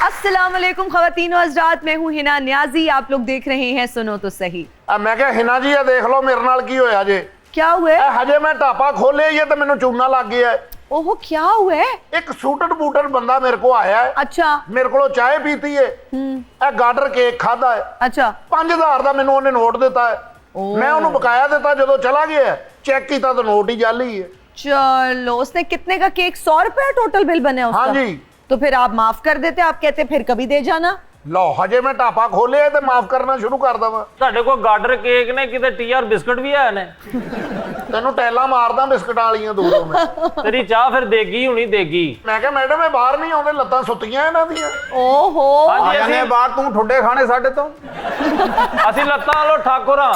अस्सलाम वालेकुम ख़वातीन और हज़रात, मैं हूँ हिना न्याजी। आप लोग देख रहे हैं सुनो तो सही। मैं क्या हिना जी ये देख लो मेरे नाल की होया जे। क्या हुआ है? हजे मैं ढापा खोले ये तो मैनू चूना लग गया है। ओहो, क्या हुआ है? एक सूटड बूटड बंदा मेरे को आया है। अच्छा। मेरे को चाय पीती है, गार्डर केक खादा है। अच्छा। 5000 का मैनू उन्हें नोट दिता है। मैं उन्हें बकाया दिता, जो चला गया चेक किया तो नोट ही जाली है। चलो, उसने कितने का केक? 100 रुपए टोटल बिल बने उसका? हाँ जी। तो फिर आप माफ कर देते, आप कहते फिर कभी दे जाना। लो हजे मैं ढापा खोले तो माफ करना शुरू कर दवा। ਤੁਹਾਡੇ ਕੋਲ ਗਾਰਡਰ ਕੇਕ ਨੇ ਕਿਤੇ ਟੀਆਰ ਬਿਸਕਟ ਵੀ ਆਏ ਨੇ। तेनू टैला मारदा बिस्कुट वालियां दूरों में। ਤੇਰੀ ਚਾਹ ਫਿਰ ਦੇਗੀ ਹੁਣੀ ਦੇਗੀ। मैं क्या मैडम ये बाहर नहीं आते, लत्तां सुत्तियां इन्हां दियां। ओहो, ਹਾਂਜੀ ਅਸੀਂ बाहर तू ठुड्डे खाने साडे तो ਅਸੀਂ ਲੱਤਾਂ ਵਾਲੋ ਠਾਕੁਰ ਹਾਂ।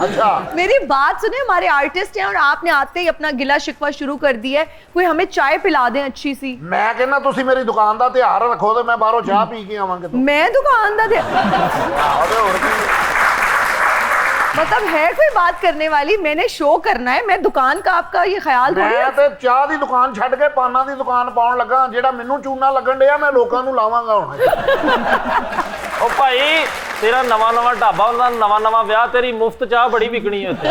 अच्छा मेरी बात सुने, हमारे आर्टिस्ट हैं और आपने आते ही अपना गिला शिकवा शुरू कर दिया है। कोई हमें चाय पिला दें अच्छी सी। मैं कहना तुसी मेरी दुकान दा ध्यान रखो तो मैं बाहरों चाह पी के आवांगे। तो मैं दुकान दा मतलब है कोई बात करने वाली? मैंने शो करना है, मैं दुकान का आपका ये ख्याल थोड़ी है। मैं ते चाह दी दुकान छड़ के पाना दी दुकान पाउन लगा। जेड़ा मेनू चूना लगन डिया मैं लोकां नू लावांगा हुण। ਉਹ ਭਾਈ ਤੇਰਾ ਨਵਾਂ ਨਵਾਂ ਢਾਬਾ ਹੁੰਦਾ, ਨਵਾਂ ਨਵਾਂ ਵਿਆਹ, ਤੇਰੀ ਮੁਫਤ ਚਾਹ ਬੜੀ ਵਿਕਣੀ ਹੈ ਉੱਥੇ।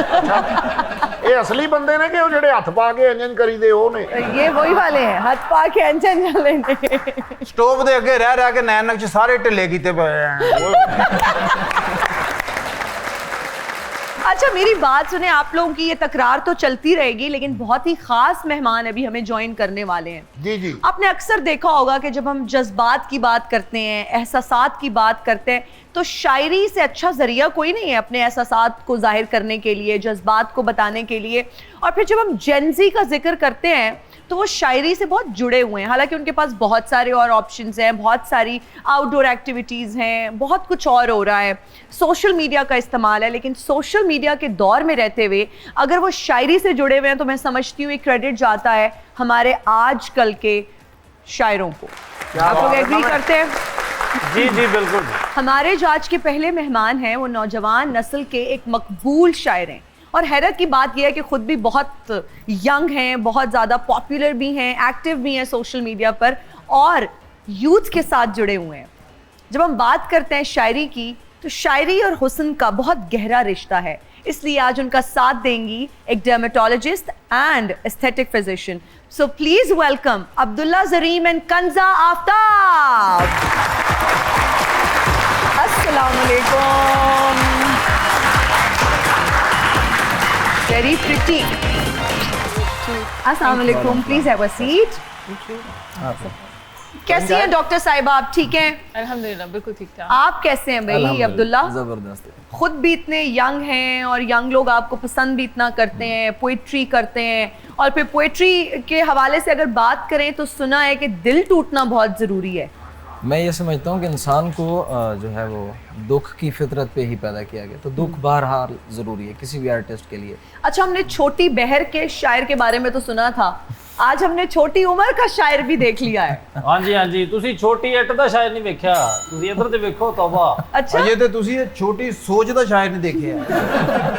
ये असली बंदे ने कि वो जेड़े हथ पा के इंजन करी दे वो ने? ये वही वाले हैं, हाथ पा के अंजन लेने। स्टोव दे अगे रह के नैन नक्श सारे ढिले कीते पे हैं। अच्छा, मेरी बात सुने, आप लोगों की ये तकरार तो चलती रहेगी, लेकिन बहुत ही खास मेहमान अभी हमें ज्वाइन करने वाले हैं। जी जी। आपने अक्सर देखा होगा कि जब हम जज्बात की बात करते हैं, एहसासात की बात करते हैं, तो शायरी से अच्छा जरिया कोई नहीं है अपने एहसासात को जाहिर करने के लिए, जज्बात को बताने के लिए। और फिर जब हम जेनजी का जिक्र करते हैं तो वो शायरी से बहुत जुड़े हुए हैं। हालांकि उनके पास बहुत सारे और ऑप्शंस हैं, बहुत सारी आउटडोर एक्टिविटीज़ हैं, बहुत कुछ और हो रहा है, सोशल मीडिया का इस्तेमाल है। लेकिन सोशल मीडिया के दौर में रहते हुए अगर वो शायरी से जुड़े हुए हैं तो मैं समझती हूँ ये क्रेडिट जाता है हमारे आजकल के शायरों को। आप लोग एग्री करते हैं? जी जी बिल्कुल। हमारे जो आज के पहले मेहमान हैं वो नौजवान नस्ल के एक मकबूल शायर हैं। और हैरत की बात यह है कि खुद भी बहुत यंग हैं, बहुत ज़्यादा पॉपुलर भी हैं, एक्टिव भी हैं सोशल मीडिया पर और यूथ के साथ जुड़े हुए हैं। जब हम बात करते हैं शायरी की तो शायरी और हुस्न का बहुत गहरा रिश्ता है, इसलिए आज उनका साथ देंगी एक dermatologist and aesthetic physician. So please welcome Abdullah Zareem and Kanza Aftab. अस्सलाम वालेकुम। Very pretty. अस्सलाम वालेकुम, प्लीज हैव अ सीट। कैसी हैं डॉक्टर साहिबा, आप ठीक हैं? अल्हम्दुलिल्लाह बिल्कुल ठीक ठाक। आप कैसे हैं भाई अब्दुल्ला? जबरदस्त। खुद भी इतने यंग हैं और यंग लोग आपको पसंद भी इतना करते हैं, पोइट्री करते हैं। और फिर पोइट्री के हवाले से अगर बात करें तो सुना है कि दिल टूटना बहुत ज़रूरी है। मैं ये समझता हूँ कि इंसान को जो है वो दुख की फितरत पे ही पैदा किया गया, तो दुख बहरहाल ज़रूरी है किसी भी आर्टिस्ट के लिए। अच्छा, हमने छोटी बहर के शायर के बारे में तो सुना था, आज हमने छोटी उम्र का शायर भी देख लिया है। ਹਾਂਜੀ ਹਾਂਜੀ, ਤੁਸੀਂ ਛੋਟੀ ਇੱਟ ਦਾ ਸ਼ਾਇਰ ਨਹੀਂ ਵੇਖਿਆ, ਤੁਸੀਂ ਇੱਧਰ ਤੇ ਵੇਖੋ ਤੌਬਾ। अच्छा, ਅਜੇ ਤੇ ਤੁਸੀਂ ਇਹ ਛੋਟੀ ਸੋਚ ਦਾ ਸ਼ਾਇਰ ਨਹੀਂ ਦੇਖਿਆ।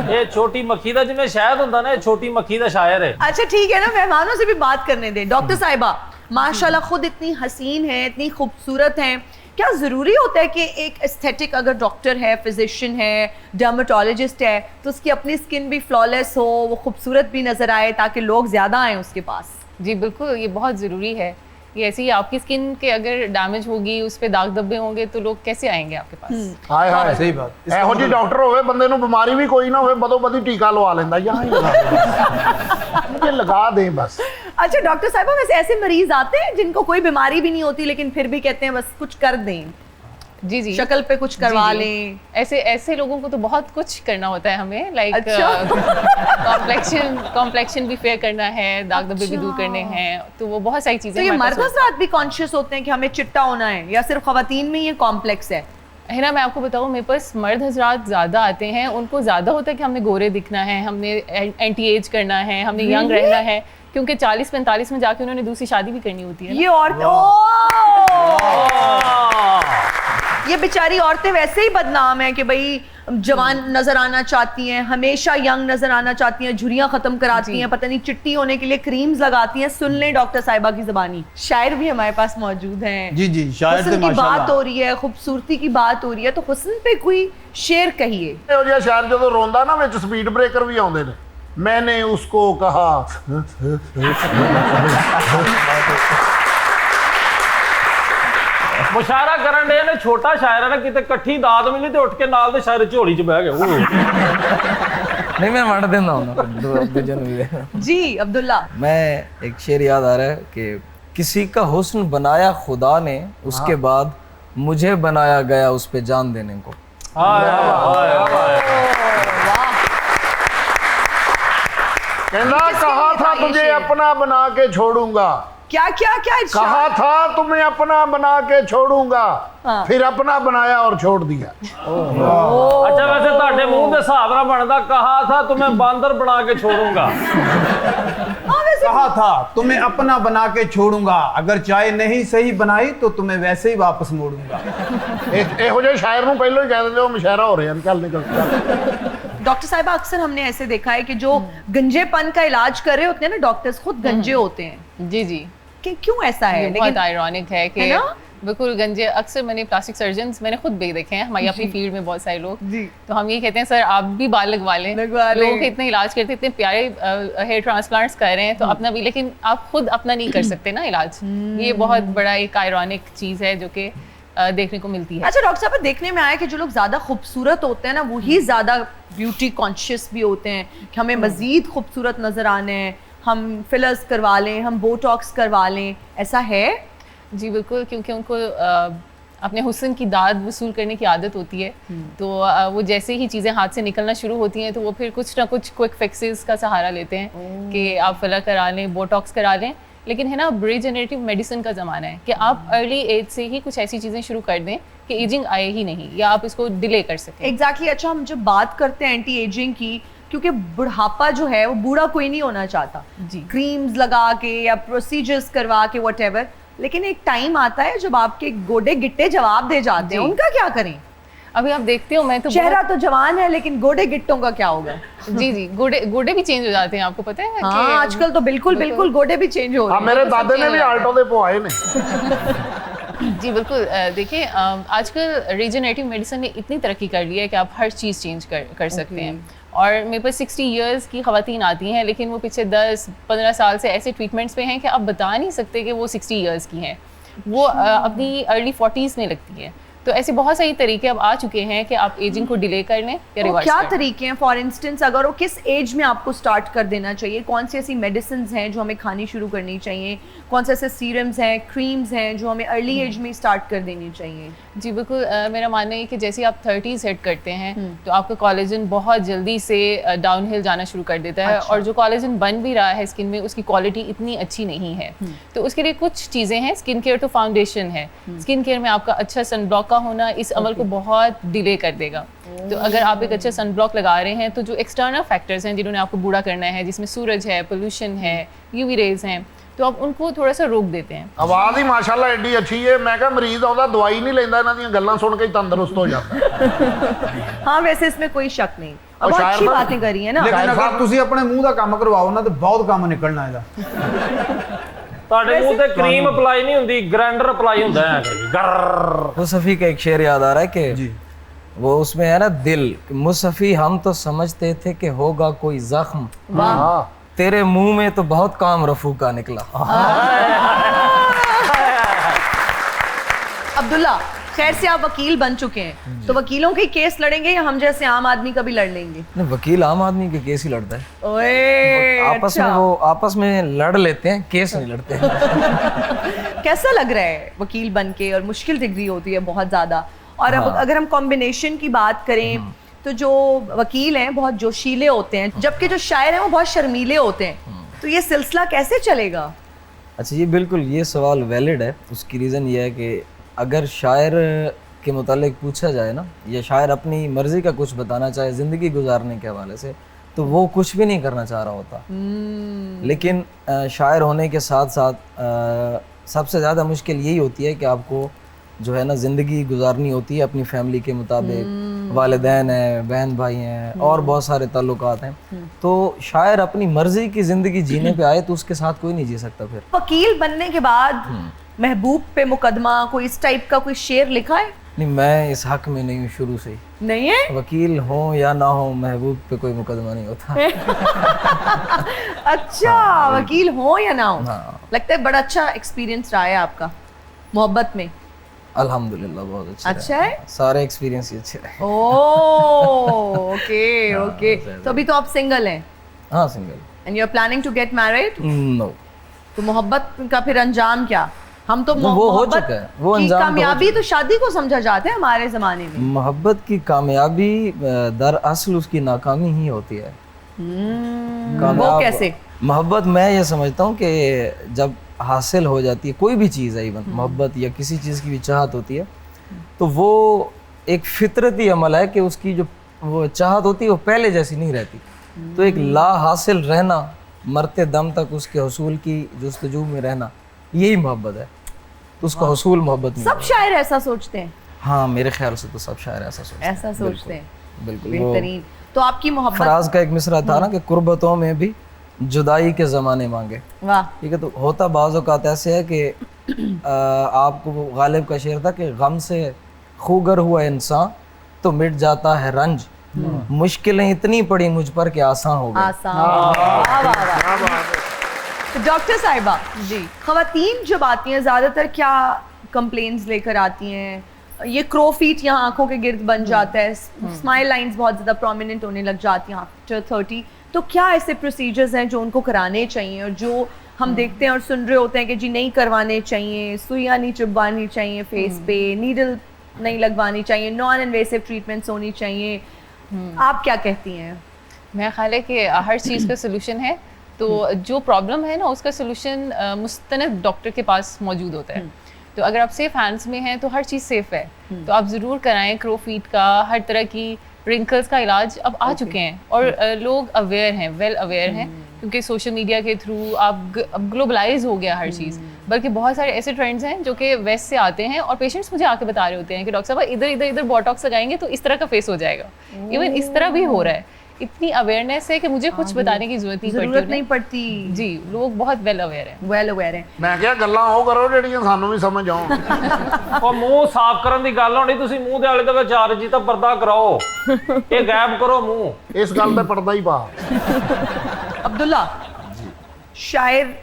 ਇਹ ਛੋਟੀ ਮੱਖੀ ਦਾ ਜਿਵੇਂ ਸ਼ਹਿਦ ਹੁੰਦਾ ਨਾ, ਇਹ ਛੋਟੀ ਮੱਖੀ ਦਾ ਸ਼ਾਇਰ ਹੈ। अच्छा ठीक है ना, मेहमानों से भी बात करने दें। डॉक्टर साहिबा माशाल्लाह खुद इतनी हसीन है, इतनी खूबसूरत हैं, क्या ज़रूरी होता है कि एक एस्थेटिक अगर डॉक्टर है, फिजिशियन है, डर्मेटोलॉजिस्ट है तो उसकी अपनी स्किन भी फ्लॉलेस हो, वो खूबसूरत भी नज़र आए ताकि लोग ज़्यादा आएँ उसके पास? जी बिल्कुल, ये बहुत ज़रूरी है। ये ऐसी ही आपकी स्किन के अगर डैमेज होगी, उस पर दाग धब्बे होंगे तो लोग कैसे आएंगे आपके पास? हाय हाय सही बात। ਇਹੋ ਜੀ ਡਾਕਟਰ ਹੋਵੇ ਬੰਦੇ ਨੂੰ ਬਿਮਾਰੀ ਵੀ ਕੋਈ ਨਾ ਹੋਵੇ, ਬਦੋ ਬਦੀ ਟੀਕਾ ਲਵਾ ਲੈਂਦਾ। यहाँ ही लगा दे। मुझे लगा दें बस। अच्छा डॉक्टर साहिबा, वैसे ऐसे मरीज आते हैं जिनको कोई बीमारी भी नहीं होती लेकिन फिर भी कहते हैं बस कुछ कर दें, जी जी, शक्ल पे कुछ करवा जी, जी। लें? ऐसे लोगों को तो बहुत कुछ करना होता है हमें, लाइक अच्छा। कॉम्प्लेक्शन भी फेयर करना है, दाग धब्बे भी दूर करने हैं, तो वो बहुत सारी चीज़ें। तो ये मर्द हज़रात भी कॉन्शियस होते हैं कि हमें चिट्टा होना है या सिर्फ ख़वातीन में ये कॉम्प्लेक्स है? है ना, मैं आपको बताऊँ, मेरे पास मर्द हजरात ज़्यादा आते हैं, उनको ज़्यादा होता है कि हमने गोरे दिखना है, हमने एंटी एज करना है, हमने यंग रहना है, क्योंकि 40-45 में जाके उन्होंने दूसरी शादी भी करनी होती है ना। ये औरतें, ये बेचारी औरतें वैसे ही बदनाम है कि भाई जवान नजर आना चाहती हैं, हमेशा यंग नजर आना चाहती हैं, झुर्रियां खत्म कराती हैं, पता नहीं चिट्टी होने के लिए क्रीम्स लगाती हैं। सुन लें डॉक्टर साहिबा की ज़बानी। शायर भी हमारे पास मौजूद हैं। जी जी, शायर हुस्न से की बात माशाल्लाह। हो रही है, खूबसूरती की बात हो रही है, तो हुस्न पे कोई शेर कहिए। ਇਹੋ ਜਿਹਾ ਸ਼ਾਇਰ ਜਦੋਂ ਰੋਂਦਾ ਨਾ ਵਿੱਚ ਸਪੀਡ ਬ੍ਰੇਕਰ ਵੀ ਆਉਂਦੇ ਨੇ। मैंने उसको कहा ਮੁਸ਼ਾਰਾ ਕਰਨ ਦੇ ਨੇ ਛੋਟਾ ਸ਼ਾਇਰ ਹੈ ਨਾ ਕਿਤੇ ਇਕੱਠੀ ਦਾਤ ਮਿਲੀ ਤੇ ਉੱਠ ਕੇ ਨਾਲ ਦੇ ਸ਼ਾਇਰ ਝੋਲੀ 'ਚ ਬਹਿ ਗਿਆ नहीं मैं वंड देना हूँ ना दूजन भी। जी अब्दुल्ला। मैं एक शेर याद आ रहा है कि किसी का हुस्न बनाया खुदा ने, उसके बाद मुझे बनाया गया उस पे जान देने को। कहना कहा था तुझे अपना बना के छोड़ूंगा, क्या क्या क्या इरशाद? कहा था तुम्हें अपना बना के छोड़ूंगा, हाँ। फिर अपना बनाया और छोड़ दिया। ਅੱਛਾ ਵੈਸੇ ਤੁਹਾਡੇ ਮੂੰਹ ਦੇ ਹਿਸਾਬ ਨਾਲ ਬਣਦਾ ਕਹਾ ਥਾ तुम्हें बांदर बना के छोड़ूंगा। कहा था तुम्हें अपना बना के छोड़ूंगा, अगर चाय नहीं सही बनाई तो तुम्हें वैसे ही वापस मोड़ूंगा। ਇਹੋ ਜਿਹੇ ਸ਼ਾਇਰ ਨੂੰ ਪਹਿਲਾਂ ਹੀ ਕਹਿ ਦਿੰਦੇ ਉਹ ਮੁਸ਼ਾਇਰਾ ਹੋ ਰਿਹਾ ਚੱਲ ਨਿਕਲ डॉक्टर साहिबा अक्सर हमने ऐसे देखा है कि जो गंजेपन का इलाज कर रहे होते हैं ना डॉक्टर्स, खुद गंजे होते हैं। जी जी, कि क्यों ऐसा है? ये बहुत आयरॉनिक है कि है ना? बिल्कुल गंजे। अक्सर मैंने प्लास्टिक सर्जन्स मैंने खुद भी देखे हैं, हमारी अपनी फील्ड में बहुत सारे लोग। जी। तो हम ये कहते हैं सर आप भी बाल लगवा लें, लगवा लें। लोगों के इतने इलाज करते, इतने प्यारे हेयर ट्रांसप्लांट्स कर रहे हैं, तो अपना भी, लेकिन आप खुद अपना नहीं कर सकते ना इलाज। ये बहुत बड़ा एक आयरॉनिक चीज़ है जो कि देखने को मिलती है। अच्छा डॉक्टर साहब, देखने में आया कि जो लोग ज्यादा खूबसूरत होते हैं ना वही ज्यादा ब्यूटी कॉन्शियस भी होते हैं कि हमें मजीद खूबसूरत नजर आने हैं, हम फिलर्स करवा लें, हम बोटॉक्स करवा लें, ऐसा है? जी बिल्कुल, क्योंकि उनको अपने हुस्न की दाद वसूल करने की आदत होती है। तो वो जैसे ही चीज़ें हाथ से निकलना शुरू होती हैं तो वो फिर कुछ ना कुछ क्विक फिक्सेस का सहारा लेते हैं कि आप फिलर करा लें, बोटॉक्स करा लें। लेकिन है ना, रीजनरेटिव मेडिसिन का ज़माना है कि आप अर्ली एज से ही कुछ ऐसी चीज़ें शुरू कर दें कि एजिंग आए ही नहीं, या आप इसको डिले कर सकें। एग्जैक्टली। अच्छा, हम जब बात करते हैं एंटी एजिंग की, क्योंकि बुढ़ापा जो है वो बूढ़ा कोई नहीं होना चाहता जी। क्रीम्स लगा के या प्रोसीजर्स करवा के व्हाटएवर, लेकिन एक टाइम आता है जब आपके गोडे गिट्टे जवाब दे जाते हैं, जी। उनका क्या करें? अभी आप देखते हो, मैं तो चेहरा तो जवान है लेकिन गोडे गिट्टों का क्या होगा? जी जी, गोडे भी चेंज हो जाते हैं, आपको पता है? हाँ, कि आजकल तो बिल्कुल गोडे भी चेंज हो रहे हाँ, हैं। मेरे दादे ने भी आल्टो दे पवाए ने। जी बिल्कुल। देखिए आजकल रीजनरेटिव मेडिसिन ने इतनी तरक्की कर ली है कि आप हर चीज़ चेंज कर सकते हैं। और मेरे पास 60 इयर्स की ख़वातीन आती हैं, लेकिन वो पिछले 10-15 साल से ऐसे ट्रीटमेंट्स पे हैं कि आप बता नहीं सकते कि वो 60 इयर्स की हैं, वो अपनी अर्ली 40s में लगती हैं। तो ऐसे बहुत सारे तरीके अब आ चुके हैं कि आप एजिंग को डिले कर लें या तो रिवर्स क्या कर लें। तरीके हैं? फॉर इंस्टेंस, अगर वो किस एज में आपको स्टार्ट कर देना चाहिए? कौन सी ऐसी मेडिसिन हैं जो हमें खानी शुरू करनी चाहिए? कौन से ऐसे सीरम्स हैं, क्रीम्स हैं जो हमें अर्ली एज में स्टार्ट कर देनी चाहिए? जी बिल्कुल। मेरा मानना है कि जैसे आप 30s हिट करते हैं तो आपका कोलेजन बहुत जल्दी से डाउनहिल जाना शुरू कर देता है। अच्छा। और जो कोलेजन बन भी रहा है स्किन में, उसकी क्वालिटी इतनी अच्छी नहीं है। तो उसके लिए कुछ चीज़ें हैं। स्किन केयर तो फाउंडेशन है। स्किन केयर में आपका अच्छा सन ब्लॉक का होना इस अमल को बहुत डिले कर देगा। तो अगर आप एक अच्छा सन ब्लॉक लगा रहे हैं तो जो एक्सटर्नल फैक्टर्स हैं जिन्होंने आपको बूढ़ा करना है, जिसमें सूरज है, पोल्यूशन है, यूवी रेज हैं, तो आप उनको थोड़ा सा रोक देते हैं। आवाज ही माशाल्लाह एडी अच्छी है। मैं कहा मरीज आउंदा दवाई नहीं लेंदा, इन्हां ਦੀਆਂ ਗੱਲਾਂ ਸੁਣ ਕੇ ਹੀ तंदुरुस्त हो जाता है। हाँ, वैसे इसमें कोई शक नहीं। अब और बहुत शायर अच्छी ना- बातें करी है ना। लेकिन अगर ਤੁਸੀਂ ਆਪਣੇ ਮੂੰਹ ਦਾ ਕੰਮ ਕਰਵਾਓ ਨਾ ਤੇ ਬਹੁਤ ਕੰਮ ਨਿਕਲਣਾ ਇਹਦਾ। ਤੁਹਾਡੇ ਮੂੰਹ ਤੇ ਕਰੀਮ ਅਪਲਾਈ ਨਹੀਂ ਹੁੰਦੀ, ਗ੍ਰਾਈਂਡਰ ਅਪਲਾਈ ਹੁੰਦਾ ਹੈ ਗਰ। मुसफ़ी का एक शेर याद आ रहा है कि जी। वो उसमें है ना दिल, मुसफ़ी हम तो समझते थे कि होगा कोई जख्म, हाँ, तेरे मुंह में तो बहुत काम रफू का निकला। अब्दुल्ला, खैर से आप वकील बन चुके हैं, तो वकीलों के केस लड़ेंगे या हम जैसे आम आदमी का भी लड़ लेंगे? नहीं, वकील आम आदमी के केस ही लड़ता है। ओए, आपस में अच्छा। वो आपस में लड़ लेते हैं, केस नहीं लड़ते हैं। कैसा लग रहा है वकील बन के? और मुश्किल डिग्री होती है बहुत ज़्यादा। और अब हाँ। अगर हम कॉम्बिनेशन की बात करें तो जो वकील हैं बहुत जोशीले होते हैं, जबकि जो शायर हैं वो बहुत शर्मीले होते हैं, तो ये सिलसिला कैसे चलेगा? अच्छा, ये बिल्कुल ये सवाल वैलिड है। उसकी रीज़न ये है कि अगर शायर के मुतालिक पूछा जाए ना, या शायर अपनी मर्ज़ी का कुछ बताना चाहे ज़िंदगी गुजारने के हवाले से, तो वो कुछ भी नहीं करना चाह रहा होता। लेकिन शायर होने के साथ साथ सबसे ज़्यादा मुश्किल यही होती है कि आपको जो है ना ज़िंदगी गुजारनी होती है अपनी फैमिली के मुताबिक, वालिदैन हैं, बहन भाई हैं, और बहुत सारे ताल्लुकात हैं। तो शायर अपनी मर्जी की जिंदगी जीने पे आए तो उसके साथ कोई नहीं जी सकता। फिर वकील बनने के बाद महबूब पे मुकदमा, कोई इस टाइप का कोई शेर लिखा है? नहीं, मैं इस हक में नहीं हूँ शुरू से ही। नहीं है? वकील हो या ना हो, महबूब पे कोई मुकदमा नहीं होता। अच्छा, वकील हो या ना हो। हाँ। लगता है बड़ा अच्छा एक्सपीरियंस रहा है आपका मोहब्बत में। अल्हम्दुलिल्लाह बहुत अच्छा है? सारे एक्सपीरियंस ही अच्छे रहे। Okay okay. तो अभी तो आप सिंगल हैं? हाँ, single. And you are planning to get married? No. तो मोहब्बत का फिर अंजाम क्या? हम तो वो हो मोहब्बत चुका है, वो की अंजाम तो हो कामयाबी तो शादी को समझा जाता है हमारे जमाने में। मोहब्बत की कामयाबी दरअसल उसकी नाकामी ही होती है। वो कैसे? मोहब्बत मैं ये समझता हूँ कि जब हासिल हो जाती है कोई भी चीज़ है, इवन मोहब्बत या किसी चीज़ की भी चाहत होती है, तो वो एक फितरती अमल है कि उसकी जो वो चाहत होती है वो पहले जैसी नहीं रहती। तो एक ला हासिल रहना, मरते दम तक उसके हसूल की जुस्तजू में रहना, यही मोहब्बत है। तो उसका हसूल मोहब्बत नहीं सब शायर ऐसा सोचते हैं? हाँ, मेरे ख्याल से तो सब शायर ऐसा सोचते हैं। ऐसा सोचते हैं, बिल्कुल। बेहतरीन। तो आपकी मोहब्बत, फराज का एक मिसरा था ना कि कुर्बतों में भी जुदाई के ज़माने मांगे। वाह। ठीक है, तो होता बाज़ औक़ात ऐसे है कि आपको वो गालिब का शेर था कि गम से खूगर हुआ इंसान तो मिट जाता है रंज, मुश्किलें इतनी पड़ी मुझ पर कि आसान हो गए। आसान। वाह वाह वाह। तो डॉक्टर साहिबा जी, ख़वातीन जब आती हैं ज़्यादातर क्या कंप्लेंट्स लेकर आती हैं? ये क्रो फीट यहाँ आंखों के गिर्द बन जाता है, स्माइल लाइंस बहुत ज़्यादा प्रोमिनेंट होने लग जाती हैं आफ्टर 30। तो क्या ऐसे प्रोसीजर्स हैं जो उनको कराने चाहिए और जो हम देखते हैं और सुन रहे होते हैं कि जी नहीं करवाने चाहिए, सुइयाँ नहीं चुभवानी चाहिए फेस पे, नीडल नहीं लगवानी चाहिए, नॉन इन्वेसिव ट्रीटमेंट्स होनी चाहिए, आप क्या कहती हैं? मेरा ख्याल है कि हर चीज़ का सोल्यूशन है, तो जो प्रॉब्लम है ना उसका सोल्यूशन मुस्तनद डॉक्टर के पास मौजूद होता है। तो अगर आप सेफ हैंड्स में हैं तो हर चीज़ सेफ है, तो आप ज़रूर कराएं। क्रोफीट का, हर तरह की रिंकल्स का इलाज अब आ चुके हैं और लोग अवेयर हैं, वेल अवेयर हैं, क्योंकि सोशल मीडिया के थ्रू अब ग्लोबलाइज हो गया हर चीज़। बल्कि बहुत सारे ऐसे ट्रेंड्स हैं जो कि वेस्ट से आते हैं और पेशेंट्स मुझे आके बता रहे होते हैं कि डॉक्टर साहब इधर इधर इधर बोटॉक्स लगाएंगे तो इस तरह का फेस हो जाएगा। इवन इस तरह भी हो रहा है। इतनी अवेयरनेस है कि मुझे कुछ बताने की जरूरत नहीं पड़ती। जी, लोग बहुत वेल अवेयर हैं। वेल अवेयर हैं। ਮੈਂ ਕਿਹਾ ਗੱਲਾਂ ਉਹ ਕਰੋ ਜਿਹੜੀਆਂ ਸਾਨੂੰ ਵੀ ਸਮਝ ਆਉਣ। ਉਹ ਮੂੰਹ ਸਾਫ਼ ਕਰਨ ਦੀ ਗੱਲ ਹੋਣੀ, ਤੁਸੀਂ ਮੂੰਹ ਦੇ ਆਲੇ ਦੇ ਵਿੱਚ ਚਾਰ ਜੀ ਤਾਂ ਪਰਦਾ ਕਰਾਓ, ਇਹ ਗਾਇਬ ਕਰੋ ਮੂੰਹ। ਇਸ ਗੱਲ ਤੇ ਪਰਦਾ ਹੀ ਪਾ। अब्दुल्ला, शायर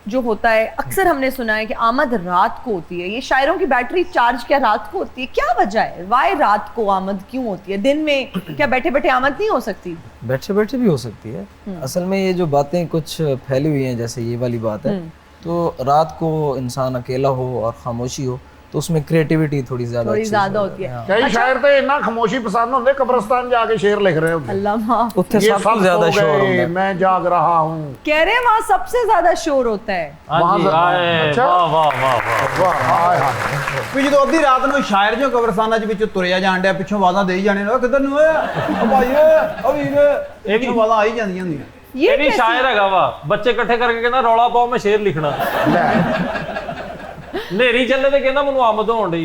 जो होता है अक्सर हमने सुना है कि आमद रात को होती है। ये शायरों की बैटरी चार्ज क्या रात को होती है? क्या वजह है? वाई रात को आमद क्यों होती है? दिन में क्या बैठे बैठे आमद नहीं हो सकती? बैठे बैठे भी हो सकती है। असल में ये जो बातें कुछ फैली हुई हैं, जैसे ये वाली बात है, तो रात को इंसान अकेला हो और खामोशी हो तो उसमें क्रिएटिविटी थोड़ी ज्यादा होती है। कई शायर तो इतना खामोशी पसंद होते, कब्रिस्तान जाके शेर लिख रहे होते। अल्लाह माफ। उत्थे ये सबसे सब ज्यादा सो शोर होता गए, है। मैं जाग रहा हूँ। कह रहे हैं वहाँ सबसे ज्यादा शोर होता है। ਹਾਂਜੀ ਆਏ ਅੱਛਾ। ਵਾਹ ਵਾਹ ਵਾਹ ਵਾਹ। वाह हाय हाय। ਵੀ ਜਦੋਂ ਅੱਧੀ ਰਾਤ ਨੂੰ ਸ਼ਾਇਰ ਜੋ ਕਬਰਸਤਾਨਾਂ 'ਚ ਵਿੱਚ ਤੁਰਿਆ ਜਾਣ ਡਿਆ, ਪਿੱਛੋਂ ਆਵਾਜ਼ਾਂ ਦੇਈ ਜਾਣੇ ਨੇ, ਕਿੱਧਰ ਨੂੰ ਓਏ ਓ ਭਾਈ ਓ ਵੀਰ, ਇਹ ਪਿੱਛੋਂ ਆਵਾਜ਼ਾਂ ਆਈ ਜਾਂਦੀਆਂ ਹੁੰਦੀਆਂ। ये ਇਹ ਵੀ कैसी- ਸ਼ਾਇਰ ਹੈਗਾ ਵਾ, ਬੱਚੇ ਇਕੱਠੇ ਕਰਕੇ ਕਹਿੰਦਾ ਰੌਲਾ ਪਾਓ ਮੈਂ ਸ਼ੇਰ ਲਿਖਣਾ। ਨੇਰੀ ਚੱਲੇ ਤੇ ਕਹਿੰਦਾ ਮੈਨੂੰ ਆਮਦ ਹੋਣ ਡਈ।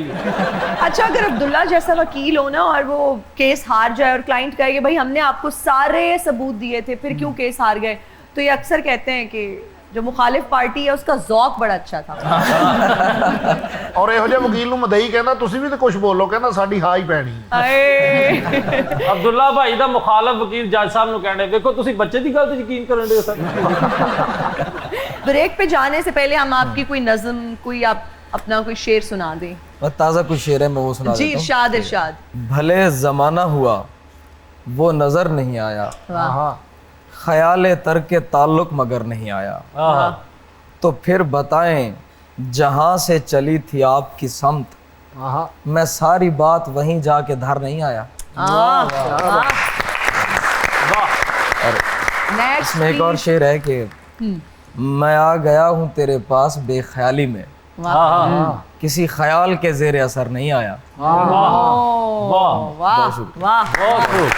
अच्छा, अगर अब्दुल्ला जैसा वकील हो ना और वो केस हार जाए और क्लाइंट कहे कि भाई हमने आपको सारे सबूत दिए थे फिर क्यों केस हार गए, तो ये अक्सर कहते हैं कि जो मुखालिफ पार्टी है उसका ज़ौक बड़ा अच्छा था। ਔਰ ਇਹੋ ਜਿਹੇ ਵਕੀਲ ਨੂੰ ਮਦਈ ਕਹਿੰਦਾ ਤੁਸੀਂ ਵੀ ਤਾਂ ਕੁਝ ਬੋਲੋ, ਕਹਿੰਦਾ ਸਾਡੀ ਹਾਂ ਹੀ ਪੈਣੀ। आए। ਅਬਦੁੱਲਾ ਭਾਈ ਦਾ ਮੁਖਾਲਫ ਵਕੀਲ ਜੱਜ ਸਾਹਿਬ ਨੂੰ ਕਹਿੰਦੇ ਵੇਖੋ ਤੁਸੀਂ ਬੱਚੇ ਦੀ ਗੱਲ ਤੇ ਯਕੀਨ ਕਰਨ ਦੇ ਸਰ। ब्रेक पे जाने से पहले हम आपकी कोई नज़म, कोई आप अपना कोई शेर सुना दें। और ताज़ा कुछ शेर है, मैं वो सुना जी देता हूँ। इरशाद इरशाद। भले जमाना हुआ वो नजर नहीं आया, हाँ ख्याल तरके ताल्लुक मगर नहीं आया, ਆਹ तो फिर बताएं जहां से चली थी आपकी समत, हाँ। मैं सारी बात वहीं जाके धर नहीं आया। नेक्स्ट इसमें एक और शेर है कि मैं आ गया हूँ तेरे पास बेख्याली में, किसी ख्याल के जेर असर नहीं आया। वाह वाह वाह, ਬਹੁਤ खूब।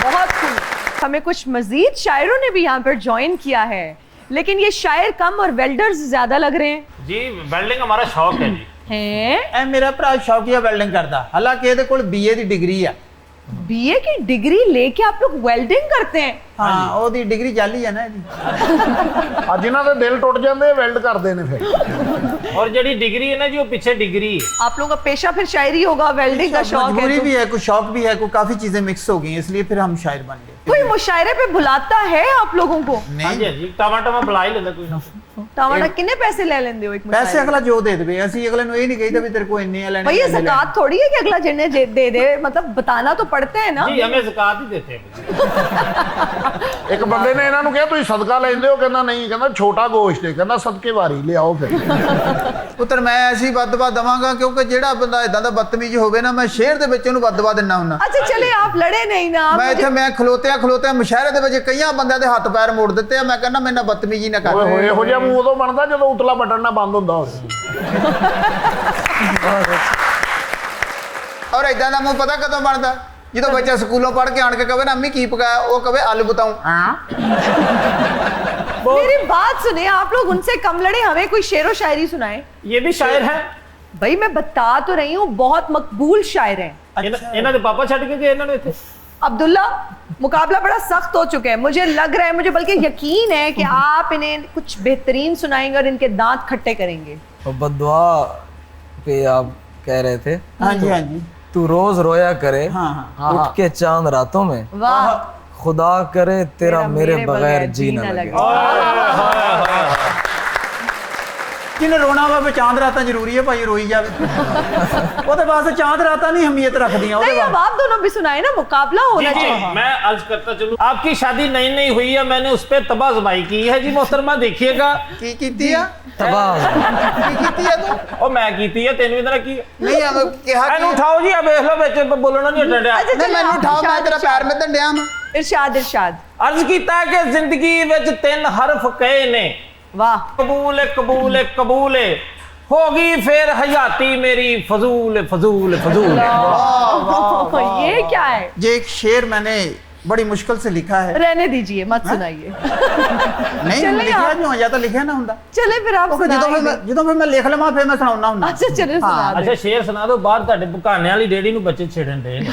बहुत खूब। हमें कुछ मजीद शायरों ने भी यहाँ पर ज्वाइन किया है, लेकिन ये शायर कम और वेल्डर्स ज्यादा लग रहे हैं। ਜੀ ਵੈਲਡਿੰਗ ਹਮਾਰਾ ਸ਼ੌਕ ਹੈ ਜੀ। हैं? ਇਹ ਮੇਰਾ ਭਰਾ ਸ਼ੌਕੀਆ ਵੈਲਡਿੰਗ ਕਰਦਾ, ਹਾਲਾਂਕਿ ਇਹਦੇ ਕੋਲ BA ਦੀ ਡਿਗਰੀ ਆ, बीए की डिग्री लेके आप लोग वेल्डिंग करते हैं? हाँ ओदी डिग्री जाली है ना ਇਹਦੀ। ਆ ਜਿਨ੍ਹਾਂ ਦੇ ਦਿਲ ਟੁੱਟ ਜਾਂਦੇ ਵੈਲਡ ਕਰਦੇ ਨੇ ਫਿਰ। और जड़ी डिग्री है ना जी वो पीछे डिग्री है। आप लोगों का पेशा फिर शायरी होगा, वेल्डिंग का शौक है मजबूरी तो। भी है, कुछ शौक भी है, कुछ काफी चीजें मिक्स हो गई इसलिए फिर हम शायर बन गए। कोई मुशायरे पे बुलाता है आप लोगों को? हाँ जी नहीं हाँ जी टमाटर बुला ही लेंदा कोई ना। टमाटर कितने पैसे ले लेंदे हो एक पैसे मुशायरे? अगला जो दे दे ਅਸੀਂ ਅਗਲੇ ਨੂੰ ਇਹ ਨਹੀਂ ਕਹੀਦਾ ਵੀ ਤੇਰੇ ਕੋ ਇੰਨੇ ਆ ਲੈਣੇ भाई ये ज़कात थोड़ी है कि अगला जिन्हें दे दे, मतलब बताना तो पड़ता है ना। जी हमें ज़कात ही देते हैं। ਇੱਕ ਬੰਦੇ ਨੇ ਇਹਨਾਂ ਨੂੰ ਕਿਹਾ ਤੁਸੀਂ ਸਦਕਾ ਲੈਂਦੇ ਹੋ, ਕਹਿੰਦਾ ਨਹੀਂ, ਕਹਿੰਦਾ ਛੋਟਾ ਗੋਸ਼ਟ ਹੈ, ਕਹਿੰਦਾ ਸਦਕੇ ਵਾਰੀ ਲਿਆਓ ਫਿਰ। ਪੁੱਤਰ ਮੈਂ ਐਸੀ ਵੱਧ-ਵੱਧ ਦਵਾਂਗਾ ਕਿਉਂਕਿ ਜਿਹੜਾ ਬੰਦਾ ਇਦਾਂ ਦਾ ਬਦਤਮੀਜ਼ ਹੋਵੇ ਨਾ ਮੈਂ ਸ਼ਹਿਰ ਦੇ ਵਿੱਚ ਉਹਨੂੰ ਵੱਧ-ਵੱਧ ਦਿੰਨਾ ਹੁੰਨਾ। अच्छा चले आप लड़े नहीं ना। आप ਮੈਂ मुझे- ਇੱਥੇ ਮੈਂ ਖਲੋਤਿਆਂ ਮੁਸ਼ਾਇਰੇ ਦੇ ਵਿੱਚ ਕਈਆਂ ਬੰਦਿਆਂ ਦੇ ਹੱਥ ਪੈਰ ਮੋੜ ਦਿੱਤੇ ਆ। ਮੈਂ ਕਹਿੰਦਾ ਮੇਰੇ ਨਾਲ ਬਦਤਮੀਜ਼ੀ ਨਾ ਕਰ। ਓਏ ਹੋਏ ਇਹੋ ਜਿਹਾ ਮੂੰਹ ਉਦੋਂ ਬਣਦਾ ਜਦੋਂ ਉਤਲਾ ਬਟਨ ਨਾ ਬੰਦ ਹੁੰਦਾ ਹੋਵੇ। ਔਰ ਇਦਾਂ ਦਾ ਮੂੰਹ ਪਤਾ ਕਦੋਂ ਬਣਦਾ? ਜਦੋਂ ਬੱਚਾ ਸਕੂਲੋਂ ਪੜ੍ਹ ਕੇ ਆਣ ਕੇ ਕਹੇ ਨਾ ਅੰਮੀ ਕੀ ਪਕਾਇਆ, ਉਹ ਕਹੇ ਆਲੂ ਬਤਾऊं। मेरी बात सुने, आप लोग उनसे कम लड़े, हमें कोई शेरो शायरी सुनाए। ये भी शायर है। भाई मैं बता तो रही हूँ, बहुत मकबूल शायर हैं। इन्होंने पापा छड़ के गए इन्होंने इत्थे। अब्दुल्ला, मुकाबला बड़ा सख्त हो चुका है, मुझे लग रहा है, मुझे बल्कि यकीन है कि आप इन्हें कुछ बेहतरीन सुनाएंगे और इनके दांत खट्टे करेंगे। और बद्दुआ पे आप कह रहे थे, हाँ जी हाँ जी तू रोज रोया करे हाँ हाँ उठ के चांद रातों में, वाह, खुदा करे तेरा मेरे बगैर जी न लगे। ਜਿਹਨੇ ਰੋਣਾ ਵਾ ਚਾਂਦ ਰਾਤਾਂ ਜ਼ਰੂਰੀ ਹੈ ਭਾਈ, ਰੋਈ ਜਾਵੇ। ਉਹਦੇ ਵਾਸਤੇ ਚਾਂਦ ਰਾਤਾਂ ਨਹੀਂ ਅਹਿਮੀਅਤ ਰੱਖਦੀਆਂ ਉਹਦੇ नहीं अब आप दोनों भी सुनाए ना, मुकाबला जी होना जी चाहिए। मैं अर्ज करता चलूं, आपकी शादी नई नई हुई है, मैंने उस पर तबाजबाई की है जी मोहतरमा, देखिएगा। ਕੀ ਕੀਤੀ ਆ? तबाह ਕੀ ਕੀਤੀ ਆ ਤੂੰ? और मैं कीती है तेन भी तरह की ਨਹੀਂ ਆ ਕਿਹਾ एनू उठाओ जी अब देख लो बिच बोलना नहीं हटया। अच्छा, ਨਹੀਂ ਮੈਨੂੰ ਉਠਾਓ, ਮੈਂ ਤੇਰਾ ਪੈਰ ਮੈਂ ਡੰਡਿਆ ਮੈਂ। इरशाद इरशाद। अर्ज कीता है कि जिंदगी विच 3 हरफ कहे ने, वाह, कबूल कबूल कबूल होगी फिर हयाती मेरी फजूल फजूल फजूल। ये क्या है? ये एक शेर मैंने बड़ी मुश्किल से लिखा है। रहने दीजिए, मत सुनाइए। नहीं चले लिखा आप। जो या तो लिखा ना हुंदा। चले फिर आप ਜਦੋਂ सुनाइए। ਫਿਰ ਮੈਂ ਲਿਖ ਲਵਾਂ ਫਿਰ ਮੈਂ ਸੁਣਾਉਣਾ ਹੁੰਦਾ। अच्छा चले सुना दे। अच्छा शेर सुना दो, बाहर ਤੁਹਾਡੇ ਬੁਕਾਨੇ ਵਾਲੀ ਡੇੜੀ ਨੂੰ ਬੱਚੇ ਛੇੜਨ ਦੇ ਨੇ।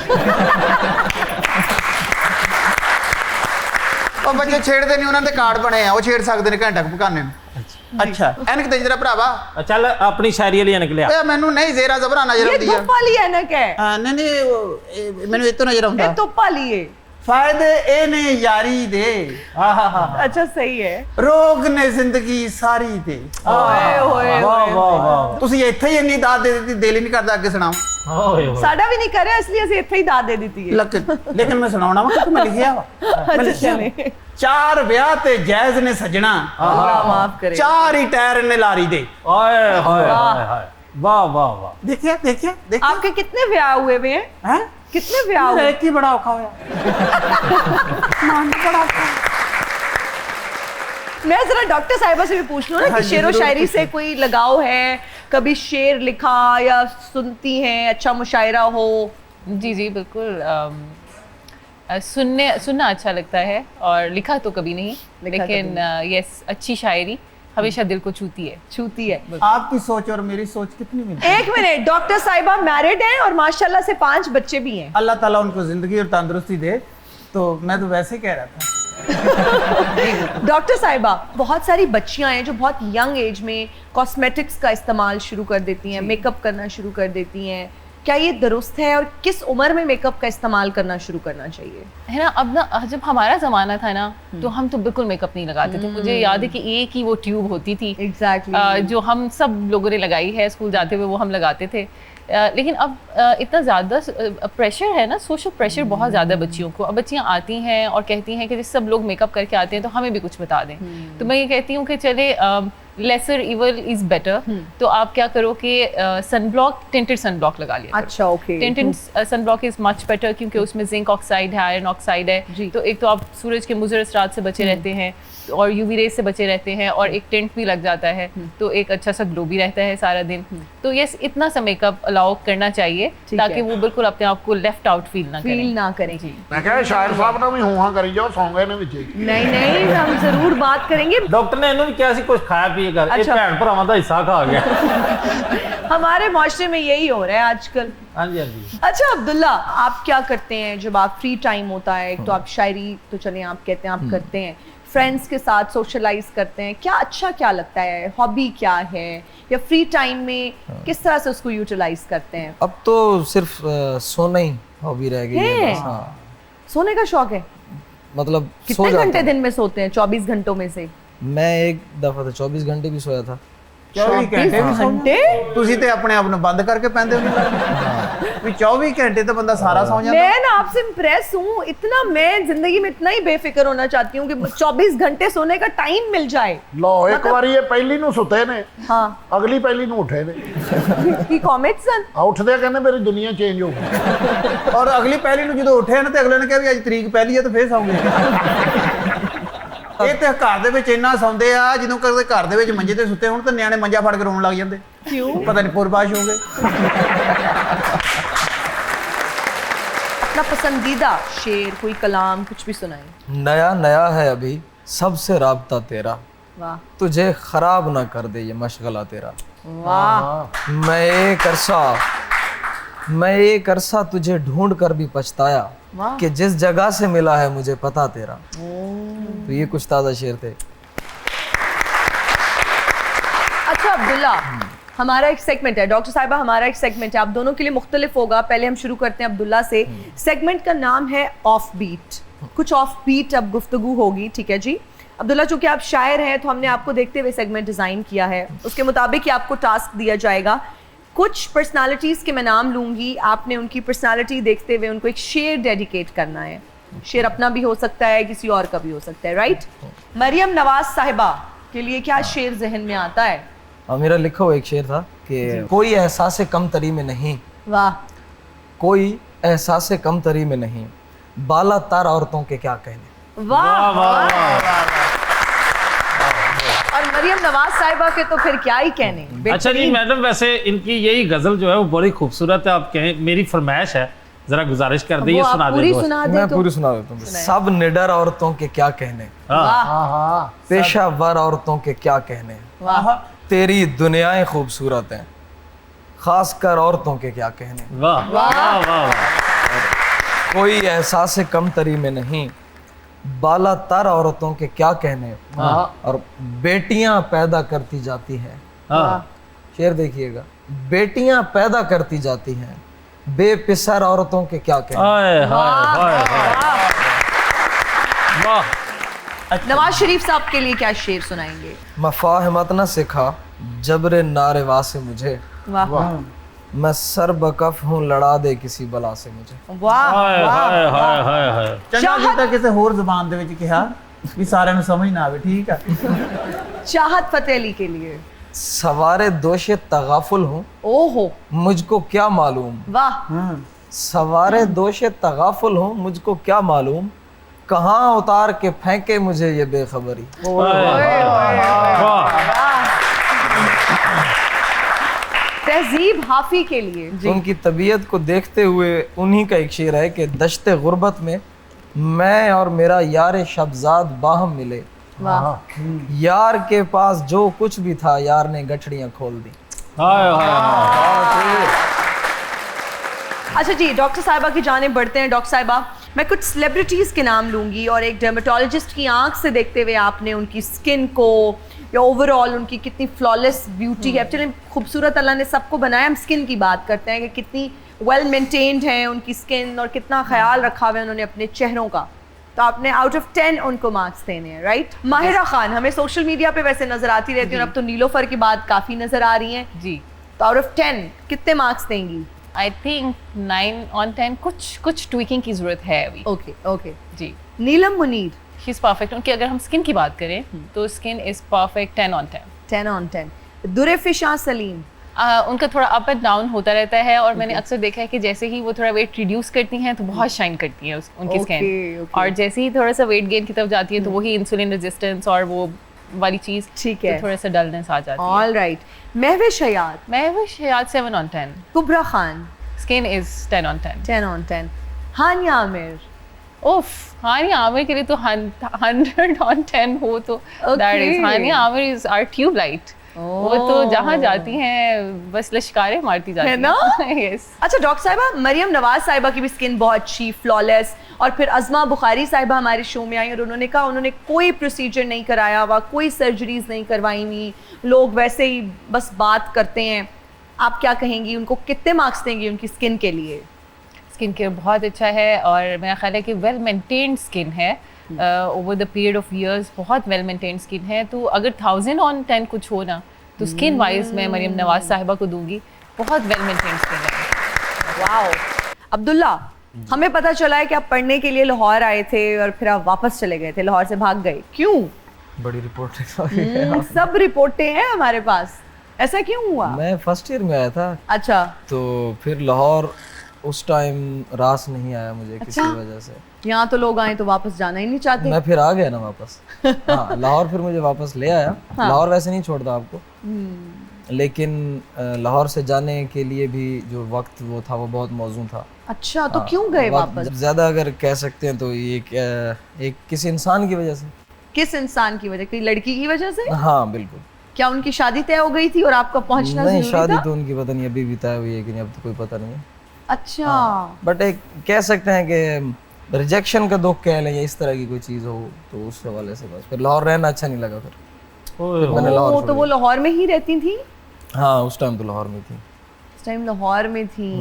ਉਹ ਬੱਚੇ ਛੇੜਦੇ ਨਹੀਂ, ਉਹਨਾਂ ਦੇ ਕਾਰਡ ਬਣੇ ਆ, ਉਹ ਛੇੜ ਸਕਦੇ ਨੇ ਘੰਟਾ ਕੁ ਪਕਾਨੇ ਨੂੰ। ਅੱਛਾ ਐਨਕ ਤੇ ਜਰਾ ਭਰਾਵਾ ਚੱਲ ਆਪਣੀ ਸ਼ਾਇਰੀ ਵਾਲੀ ਅਨਕ ਲਿਆ। ਓਏ ਮੈਨੂੰ ਨਹੀਂ ਜ਼ੇਰਾ ਜ਼ਬਰਾ ਨਜ਼ਰ ये ਆਉਂਦੀ ਆ। धूप वाली ऐनक है, ਹਾਂ ਨਹੀਂ ਨਹੀਂ ਉਹ ਮੈਨੂੰ ਇਹ ਤੋਂ ਨਜ਼ਰ ਆਉਂਦਾ। ये धूप वाली है। ਫਾਇਦੇ ਇਹ ਨੇ ਯਾਰੀ ਦੇ, अच्छा सही है। ਰੋਗ ਨੇ ਜ਼ਿੰਦਗੀ ਸਾਰੀ ਦੇ। ओए ओए ਵਾਹ ਵਾਹ ਵਾਹ ਤੁਸੀਂ ਇੱਥੇ ਹੀ ਇੰਨੀ ਦਾਤ ਦੇ ਦਿੱਤੀ, ਦਿਲ ਹੀ ਨਹੀਂ ਕਰਦਾ ਅੱਗੇ ਸੁਣਾਓ। ਓਏ ਹੋਏ। साडा भी नहीं करे, इसलिए ਅਸੀਂ ਇੱਥੇ ਹੀ दाद दे दी है। ਲੇਕਿਨ ਮੈਂ ਸੁਣਾਉਣਾ ਵਾ ਕਿਉਂਕਿ ਮੈਂ ਲਿਖਿਆ ਵਾ। अच्छा चले, ਚਾਰ ਵਿਆਹ ਤੇ ਜਾਇਜ਼ ਨੇ ਸਜਣਾ, अल्लाह माफ करे। ਚਾਰ ਹੀ ਟਾਇਰ ਨੇ ਲਾਰੀ ਦੇ। ओए होए होए वाह वाह वाह। ਦੇਖਿਆ ਦੇਖਿਆ ਦੇਖਿਆ आपके कितने ब्याह हुए हुए हैं? ਹੈ कितने ब्याह हुए? ਇੱਕ ਹੀ ਬੜਾ ਔਖਾ ਹੋਇਆ। मैं जरा डॉक्टर साहिबा से भी पूछ लूं ना हाँ कि जी, शेरो जरूर शायरी से कोई लगाव है, कभी शेर लिखा या सुनती हैं, अच्छा मुशायरा हो? जी जी बिल्कुल। सुनना अच्छा लगता है और लिखा तो कभी नहीं, लिखा लेकिन यस अच्छी शायरी हमेशा दिल को छूती है। छूती है। आपकी सोच और मेरी सोच कितनी मिलती है? एक मिनट, डॉक्टर साहिबा मैरिड हैं और माशाल्लाह से 5 बच्चे भी हैं। अल्लाह ताला उनको जिंदगी और तंदुरुस्ती दे। तो मैं तो वैसे ही कह रहा था। डॉक्टर साहिबा, बहुत सारी बच्चियां हैं जो बहुत यंग एज में कॉस्मेटिक्स का इस्तेमाल शुरू कर देती हैं, मेकअप करना शुरू कर देती हैं, क्या ये दुरुस्त है और किस उम्र में मेकअप का इस्तेमाल करना शुरू करना चाहिए? है ना, अब ना जब हमारा ज़माना था ना तो हम तो बिल्कुल मेकअप नहीं लगाते थे। मुझे याद है कि एक ही वो ट्यूब होती थी एग्जैक्टली जो हम सब लोगों ने लगाई है स्कूल जाते हुए, वो हम लगाते थे। लेकिन अब इतना ज़्यादा प्रेशर है ना, सोशल प्रेशर बहुत ज़्यादा बच्चियों को। अब बच्चियाँ आती हैं और कहती हैं कि सब लोग मेकअप करके आते हैं तो हमें भी कुछ बता दें। तो मैं ये कहती हूँ कि चले लेसर इवल इज़ बेटर। तो आप क्या करो कि सनब्लॉक, टिंटेड सनब्लॉक लगा लिया। अच्छा okay. Tinted sunblock is much better क्योंकि उसमें जिंक ऑक्साइड है, आयरन ऑक्साइड है। तो एक तो आप सूरज के मुज़र असरात से बचे रहते हैं और यूवी रेज से बचे रहते हैं और एक टिंट भी लग जाता है तो एक अच्छा सा ग्लो भी रहता है सारा दिन। तो यस, इतना सा मेकअप अलाउ करना चाहिए ताकि वो बिल्कुल अपने आप को लेफ्ट आउट फील ना करें। जी मैं कहा शायर साहब ने भी हुआ करी जाओ, सौ गए ने विच। नहीं नहीं, हम जरूर बात करेंगे। डॉक्टर ने इन्होंने क्या सी कुछ खाया पिए कर, अच्छा। भैन भरावां दा हिस्सा खा गया। हमारे माशरे में यही हो रहा है आजकल। हाँ जी, हाँ जी। अच्छा अब्दुल्ला, आप क्या करते हैं जब आप फ्री टाइम होता है? एक तो आप शायरी तो चलें आप कहते हैं आप करते हैं, फ्रेंड्स के साथ सोशलाइज करते हैं, क्या अच्छा क्या लगता है? हॉबी क्या है, या फ्री टाइम में किस तरह से उसको यूटिलाइज करते हैं? अब तो सिर्फ सोना ही हॉबी रह गई है है? बस। हाँ, सोने का शौक है? मतलब सो कितने जाता घंटे हूँ। दिन में सोते हैं 24 घंटों में से? मैं एक दफा तो 24 घंटे भी सोया था। 24 ਘੰਟੇ ਵੀ ਸੌਂਦੇ घंटे? ਤੁਸੀਂ ਤੇ ਆਪਣੇ ਆਪ ਨੂੰ ਬੰਦ ਕਰਕੇ ਪੈਂਦੇ ਹੋ ਵੀ 24 ਘੰਟੇ ਤਾਂ ਬੰਦਾ ਸਾਰਾ ਸੌਂ ਜਾਂਦਾ। मैं ना आपसे इम्प्रेस हूँ, इतना मैं जिंदगी में इतना ही बेफिक्र होना चाहती हूँ कि 24 घंटे सोने का टाइम मिल जाए। ਲੋ ਇੱਕ ਵਾਰੀ ਇਹ ਪਹਿਲੀ ਨੂੰ ਸੁੱਤੇ ਨੇ, हाँ ਅਗਲੀ ਪਹਿਲੀ ਨੂੰ ਉੱਠੇ ਨੇ। की कॉमेट्स सन। ਆ ਉੱਠਦੇ ਕਹਿੰਦੇ ਮੇਰੀ ਦੁਨੀਆ ਚੇਂਜ ਹੋ ਗਈ। ਔਰ ਅਗਲੀ ਪਹਿਲੀ ਨੂੰ ਜਦੋਂ ਉੱਠਿਆ ਨਾ ਤੇ ਅਗਲੇ ਨੇ ਕਿਹਾ ਵੀ ਅੱਜ ਤਰੀਕ ਪਹਿਲੀ ਹੈ ਤਾਂ ਫੇਰ ਸੌਂਗੇ। ਇਹ ਤੇ ਘਰ ਦੇ ਵਿੱਚ ਇੰਨਾ ਸੌਂਦੇ ਆ, ਜਦੋਂ ਕਦੇ ਘਰ ਦੇ ਵਿੱਚ ਮੰਜੇ ਤੇ ਸੁੱਤੇ ਹੋਣ ਤਾਂ ਨਿਆਣੇ ਮੰਜਾ ਫੜ ਕੇ ਰੋਣ ਲੱਗ ਜਾਂਦੇ। क्यों? ਪਤਾ ਨਹੀਂ ਪੁਰਬਾਸ਼ ਹੋ ਗਏ। अपना पसंदीदा शेर, कोई कलाम, कुछ भी सुनाए। नया नया है अभी सबसे राबता तेरा, वाह तुझे खराब ना कर दे ये मशगला तेरा। वाह। मैं एक अरसा तुझे ढूंढ कर भी पछताया वाह। कि जिस जगह से मिला है मुझे पता तेरा। तो ये कुछ ताज़ा शेर थे। अच्छा अब्दुल्ला, हमारा एक सेगमेंट है, डॉक्टर साहिबा हमारा एक सेगमेंट है, आप दोनों के लिए मुख्तलिफ होगा। पहले हम शुरू करते हैं अब्दुल्ला से। सेगमेंट का नाम है ऑफ बीट। कुछ ऑफ बीट अब गुफ्तगू होगी, ठीक है जी। अब्दुल्ला, चूंकि आप शायर हैं तो हमने आपको देखते हुए सेगमेंट डिज़ाइन किया है, उसके मुताबिक ही आपको टास्क दिया जाएगा। कुछ पर्सनालिटीज़ के मैं नाम लूँगी, आपने उनकी पर्सनालिटी देखते हुए उनको एक शेर डेडिकेट करना है। शेर अपना भी हो सकता है, किसी और का भी हो सकता है, राइट? मरियम नवाज साहिबा के लिए क्या शेर जहन में आता है? और मेरा लिखा हुआ एक शेर था कि कोई एहसास कमतरी में नहीं, वाह। कोई एहसास कमतरी में नहीं, बाला तार औरतों के क्या कहने। वाह वाह। और मरियम नवाज साहिबा के तो फिर क्या ही कहने। अच्छा जी मैडम, वैसे इनकी यही गजल जो है वो बड़ी खूबसूरत है, आप कहें, मेरी फरमाइश है, जरा गुजारिश कर दी, वो आप सुना पूरी दे। सुना दे मैं तो। पूरी सुना देता हूँ। सब निडर औरतों के क्या कहने, वाह हाँ पेशावर औरतों के क्या कहने, वाह। तेरी दुनियाएं खूबसूरत हैं, खासकर औरतों के क्या कहने। वाह वाह वाह। कोई एहसास कमतरी में नहीं, बाला तर औरतों के क्या कहने, और बेटियां पैदा करती जाती हैं। हाँ। शेर देखिएगा, बेटियां पैदा करती जाती हैं, बेपिसर औरतों के क्या कहने। हाय हाय हाय हाय। वाह। नवाज शरीफ साहब के लिए क्या शेर सुनाएंगे? मफाहमत न सिखा जबरे नारेवा से मुझे, वाह मैं सर बकफ हूँ लड़ा दे किसी बला से मुझे। वाह हाय हाय वाह। हाय हाय हाय। ਚੰਗਾ ਕੀਤਾ ਕਿਸੇ ਹੋਰ ਜ਼ੁਬਾਨ ਦੇ ਵਿੱਚ ਕਿਹਾ ਵੀ ਸਾਰਿਆਂ ਨੂੰ ਸਮਝ ਨਾ ਆਵੇ। ਠੀਕ ਆ। चाहत फतेह अली के लिए। सवारे दोषे तगाफुल हूँ ओहो मुझको क्या मालूम, वाह। सवारे दोषे तगाफुल हूँ मुझको क्या मालूम, कहाँ उतार के फेंके मुझे ये बेखबरी। तहजीब हाफी के लिए जी। उनकी तबीयत को देखते हुए उन्हीं का एक शेर है कि दश्ते गुर्बत में मैं और मेरा यार शबजाद बाहम मिले, वाह। यार के पास जो कुछ भी था यार ने गठड़ियाँ खोल दी। हाय हाय। अच्छा जी, डॉक्टर साहिबा की जाने बढ़ते हैं। डॉक्टर साहिबा, मैं कुछ सेलिब्रिटीज़ के नाम लूँगी और एक डर्मेटोलॉजिस्ट की आंख से देखते हुए आपने उनकी स्किन को या ओवरऑल उनकी कितनी फ्लॉलेस ब्यूटी है। चलिए, खूबसूरत अल्लाह ने सबको बनाया, हम स्किन की बात करते हैं कि कितनी वेल मेंटेन्ड है उनकी स्किन और कितना ख्याल रखा हुआ है उन्होंने अपने चेहरों का। तो आपने आउट ऑफ 10 उनको मार्क्स देने हैं, राइट? माहिरा खान हमें सोशल मीडिया पे वैसे नजर आती रहती है और अब तो नीलोफर की बात काफ़ी नजर आ रही हैं, जी। तो आउट ऑफ 10 कितने मार्क्स देंगी? I think 9 on 10। कुछ ट्विकिंग की जरूरत है अभी। Okay okay. जी। Neelam Munir she is perfect. उनकी अगर हम स्किन की बात करें तो skin is perfect 10 on 10। 10 on 10। Durefishan Saleem उनका थोड़ा अप एंड डाउन होता रहता है और मैंने अक्सर देखा है कि जैसे ही वो थोड़ा वेट रिड्यूस करती हैं तो बहुत शाइन करती है उनकी स्किन। okay. और जैसे ही थोड़ा सा वेट गेन की तरफ जाती है तो वही इंसुलिन रेजिस्टेंस और वो वाली चीज़, ठीक है। तो थोड़ा सा डलनेस आ जाती है। All right. Mahwish Hayat Mahwish Hayat 7 on 10। Kubra Khan skin is 10 on 10। 10 on 10। Hania Aamir उफ, हानिया आमिर के लिए तो 100 on 10 हो तो that is Hania Aamir is our tubelight. वो तो जहाँ जाती हैं बस लश्कारे मारती जाती है ना? यस। अच्छा डॉक्टर साहिबा, मरियम नवाज साहिबा की भी स्किन बहुत अच्छी, फ्लॉलेस, और फिर अज़मा बुखारी साहिबा हमारे शो में आई और उन्होंने कहा उन्होंने कोई प्रोसीजर नहीं कराया हुआ, कोई सर्जरीज नहीं करवाई हुई, लोग वैसे ही बस बात करते हैं। आप क्या कहेंगी, उनको कितने मार्क्स देंगी उनकी स्किन के लिए? स्किन केयर बहुत अच्छा है और मेरा ख्याल है कि वेल मेंटेन्ड स्किन है, over the period of years बहुत वेल मेंटेन्ड स्किन है। तो अगर 1000 on 10 कुछ हो ना तो स्किन वाइज मैं मरियम नवाज साहिबा को दूंगी, बहुत वेल मेंटेन्ड स्किन है। वाओ। अब्दुल्ला, हमें पता चला है कि आप पढ़ने के लिए लाहौर आए थे और फिर आप वापस चले गए थे, लाहौर से भाग गए, क्यों? बड़ी रिपोर्ट है। सब रिपोर्टें हैं हमारे पास, ऐसा क्यों हुआ? मैं फर्स्ट ईयर में आया था, अच्छा, तो फिर लाहौर उस टाइम रास नहीं आया मुझे किसी अच्छा। वजह से। यहाँ तो लोग आए तो वापस जाना ही नहीं चाहते। मैं फिर आ गया ना वापस। हाँ, लाहौर फिर मुझे वापस ले आया। लाहौर वैसे नहीं छोड़ता आपको, लेकिन लाहौर से जाने के लिए भी जो वक्त वो था वो बहुत मौजूद था। अच्छा, तो क्यों गए वक्त वापस? ज्यादा अगर कह सकते हैं तो ये एक किसी इंसान की वजह से। किस इंसान की वजह? कोई लड़की की वजह से? हाँ बिल्कुल। क्या उनकी शादी तय हो गई थी और आपका पहुंचना नहीं, जरूरी शादी था? तो उनकी पता नहीं अभी भी तय हुई है कि नहीं, अब तो कोई पता नहीं है। अच्छा, बट एक कह सकते हैं कि रिजेक्शन का दुख कह लें या इस तरह की कोई चीज़ हो, तो उस हवाले से बस फिर लाहौर रहना अच्छा नहीं लगा। फिर मैंने लाहौर तो छोड़ वो लाहौर में ही रहती थी? दिया। हाँ, उस टाइम तो लाहौर में थी। उस टाइम लाहौर में थी,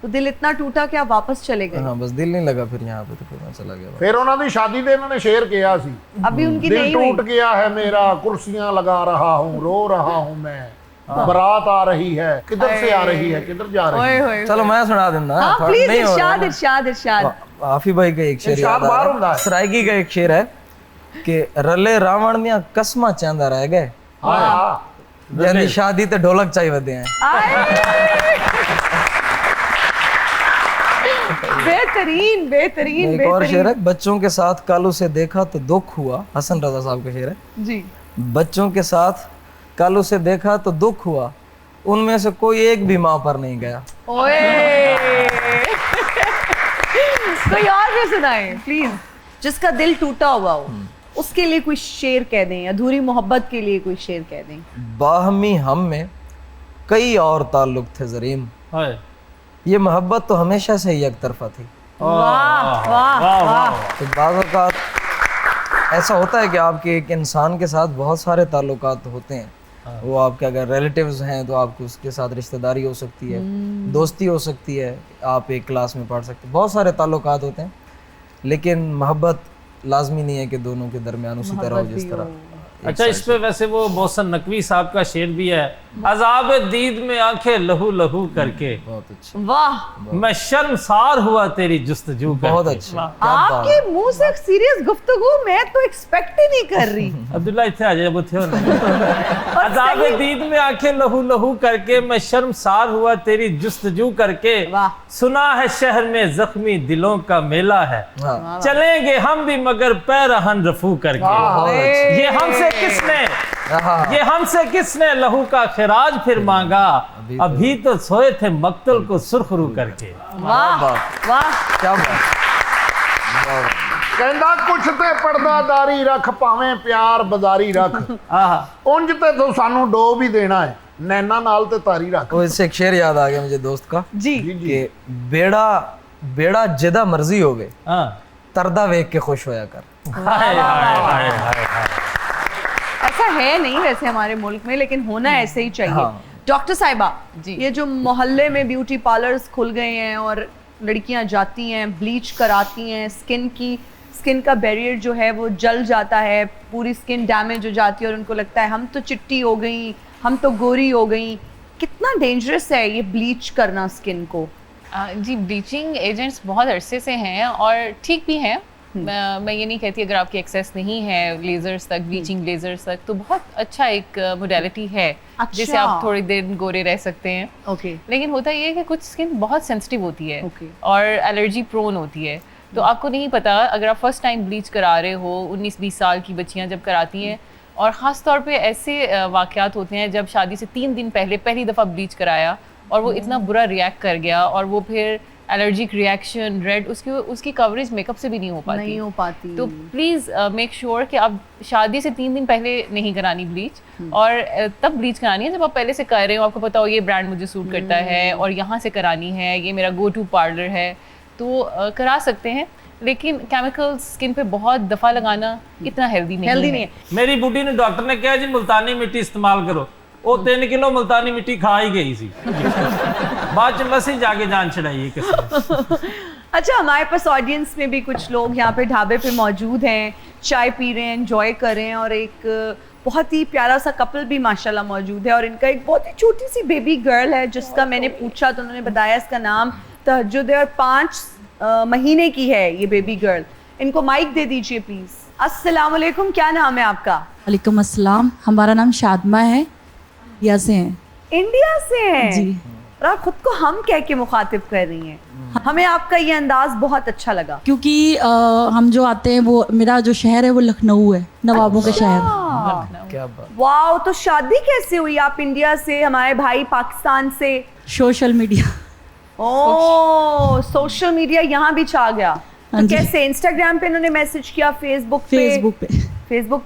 तो दिल इतना टूटा कि आप वापस चले गए। हाँ, बस दिल नहीं लगा फिर यहाँ पे, तो फिर मैं चला गया। ਫਿਰ ਉਹਨਾਂ ਦੀ ਸ਼ਾਦੀ ਤੇ ਇਹਨਾਂ ਨੇ ਸ਼ੇਰ ਕਿਹਾ ਸੀ, अभी उनकी दिल नहीं टूट हुई। गया है मेरा, कुर्सियां लगा रहा हूँ, रो रहा हूँ मैं, बारात आ रही है, किधर से आ रही है, किधर जा रही ओए है। होए। चलो मैं सुना दूंगा। हाँ थोड़ा प्लीज, नहीं हो रहा इरशाद ना। इरशाद इरशाद। आफी भाई का एक शेर इरशाद याद आ बाहर रहा ਹੁੰਦਾ है। है। सराइकी का एक शेर है कि रले रावण दियां कसमां चांदा रह गए, हाँ, यानी शादी ते ढोलक चाहिए वदे हैं। बेहतरीन बेहतरीन एक और शेर बेहतरीन। है, बच्चों के साथ कालू से देखा तो दुख हुआ। हसन रजा साहब का शेर है। जी, बच्चों के साथ कालू से देखा तो दुख हुआ, उनमें से कोई एक भी माँ पर नहीं गया। ओए कोई और भी सुनाए प्लीज, जिसका दिल टूटा हुआ हो उसके लिए कोई शेर कह दें, अधूरी मोहब्बत के लिए कोई शेर कह दें। बाहमी हम में कई और ताल्लुक थे जरीम, हाय ये मोहब्बत तो हमेशा से ही एक तरफा थी। वाह वाह वाह। तो बाज़ औक़ात ऐसा होता है कि आपके एक इंसान के साथ बहुत सारे ताल्लुकात होते हैं। वो आपके अगर रिलेटिव्स हैं तो आपको उसके साथ रिश्तेदारी हो सकती है, दोस्ती हो सकती है, आप एक क्लास में पढ़ सकते हैं, बहुत सारे ताल्लुकात होते हैं। लेकिन मोहब्बत लाजमी नहीं है कि दोनों के दरमियान उसी तरह हो जिस तरह। अच्छा, इस पे वैसे वो मोहसन नकवी साहब का शेर भी है, अजाब दीद में आंखें लहू लहू करके, बहुत अच्छा, वाह, मैं शर्मसार हुआ तेरी जुस्तजू करके। बहुत अच्छा, क्या बात आपके मुंह से एक सीरियस गुफ्तगू मैं तो एक्सपेक्ट ही नहीं कर रही। अब्दुल्ला इत्थे आ जाए बुथे अजाब दीद में आंखें लहू लहू करके, मैं शर्मसार हुआ तेरी जुस्तजू करके, वाह। सुना है शहर में जख्मी दिलों का मेला है, हाँ, चलेंगे हम भी मगर पैरहन रफू करके। ये हमसे किसने हाँ, ये हमसे किसने लहू का खिराज फिर मांगा, अभी तो सोए थे मक्तल को सुरखरू करके। वाह वाह। क्या बात। ਕਹਿੰਦਾ ਕੁਛ ਤੇ ਪਰਦਾਦਾਰੀ ਰੱਖ, ਭਾਵੇਂ ਪਿਆਰ ਬਾਜ਼ਾਰੀ ਰੱਖ, आहा ਉਂਝ ਤੇ ਤੂੰ ਸਾਨੂੰ ਡੋਬ ਹੀ ਦੇਣਾ ਹੈ, ਨੈਣਾ ਨਾਲ ਤੇ ਤਾਰੀ ਰੱਖ। तो इससे एक शेर याद आ गया मुझे दोस्त का जी, कि बेड़ा बेड़ा जिदा मर्जी होवे, हाँ तरदा वेख के खुश होया कर। हाय हाय हाय हाय हाय। ऐसा है नहीं वैसे हमारे मुल्क में, लेकिन होना ऐसे ही चाहिए। हाँ। डॉक्टर साहिबा जी। ये जो मोहल्ले में ब्यूटी पार्लर्स खुल गए हैं और लड़कियां जाती हैं, ब्लीच कराती हैं, स्किन का बैरियर जो है वो जल जाता है, पूरी स्किन डैमेज हो जाती है और उनको लगता है हम तो चिट्टी हो गई, हम तो गोरी हो गई। कितना डेंजरस है ये ब्लीच करना स्किन को? जी, ब्लीचिंग एजेंट्स बहुत अरसे से हैं और ठीक भी हैं। मैं ये नहीं कहती अगर आपकी एक्सेस नहीं है लेजर्स तक, ब्लीचिंग लेजर्स तक, तो बहुत अच्छा एक मोडेलिटी है जिससे आप थोड़ी देर गोरे रह सकते हैं। ओके। लेकिन होता ये है कि कुछ स्किन बहुत सेंसिटिव होती है Okay. और एलर्जी प्रोन होती है, तो आपको नहीं पता। अगर आप फर्स्ट टाइम ब्लीच करा रहे हो, 19-20 साल की बच्चियां जब कराती हैं, और ख़ास तौर पे ऐसे वाक़यात होते हैं जब शादी से 3 दिन पहले पहली दफ़ा ब्लीच कराया और वो इतना बुरा रिएक्ट कर गया और वो फिर एलर्जिक रिएक्शन, रेड, उसकी कवरेज मेकअप से भी नहीं हो पाती। तो प्लीज़ मेक श्योर कि आप शादी से 3 दिन पहले नहीं करानी ब्लीच, और तब ब्लीच करानी है जब आप पहले से कर रहे हो, आपको पता हो ये ब्रांड मुझे सूट करता है और यहाँ से करानी है, ये मेरा गो टू पार्लर है, तो करा सकते हैं। लेकिन केमिकल स्किन पे बहुत दफ़ा लगाना इतना हेल्दी नहीं है। मेरी बुढ़ी ने डॉक्टर ने कहा जी मुल्तानी मिट्टी इस्तेमाल करो, वो 3 किलो मुल्तानी मिट्टी खा ही गई सी, बाद च मसी जाके जान छड़ाई किसी। अच्छा, हमारे पास ऑडियंस में भी कुछ लोग यहाँ पे ढाबे पे मौजूद हैं, चाय पी रहे हैं, एंजॉय कर रहे हैं, और एक बहुत ही प्यारा सा कपल भी माशाल्लाह मौजूद है, और इनका एक बहुत ही छोटी सी बेबी गर्ल है जिसका मैंने पूछा तो उन्होंने बताया इसका नाम तहज्जुद है, और 5 महीने की है ये बेबी गर्ल। इनको माइक दे दीजिए प्लीज। अस्सलाम वालेकुम, क्या नाम है आपका? वालेकुम अस्सलाम, हमारा नाम शादमा है, इंडिया से हैं। इंडिया से हैं जी। और आप खुद को हम कह के मुखातिब कर रही हैं, हमें आपका ये अंदाज बहुत अच्छा लगा। क्योंकि हम जो आते हैं, वो मेरा जो शहर है वो लखनऊ है, नवाबों का शहर। क्या बात। वाओ, तो शादी कैसे हुई? आप इंडिया से, हमारे भाई पाकिस्तान से। Social media. Oh, social media यहाँ भी छा गया। तो जी। कैसे? इंस्टाग्राम पे इन्होंने मैसेज किया, फेसबुक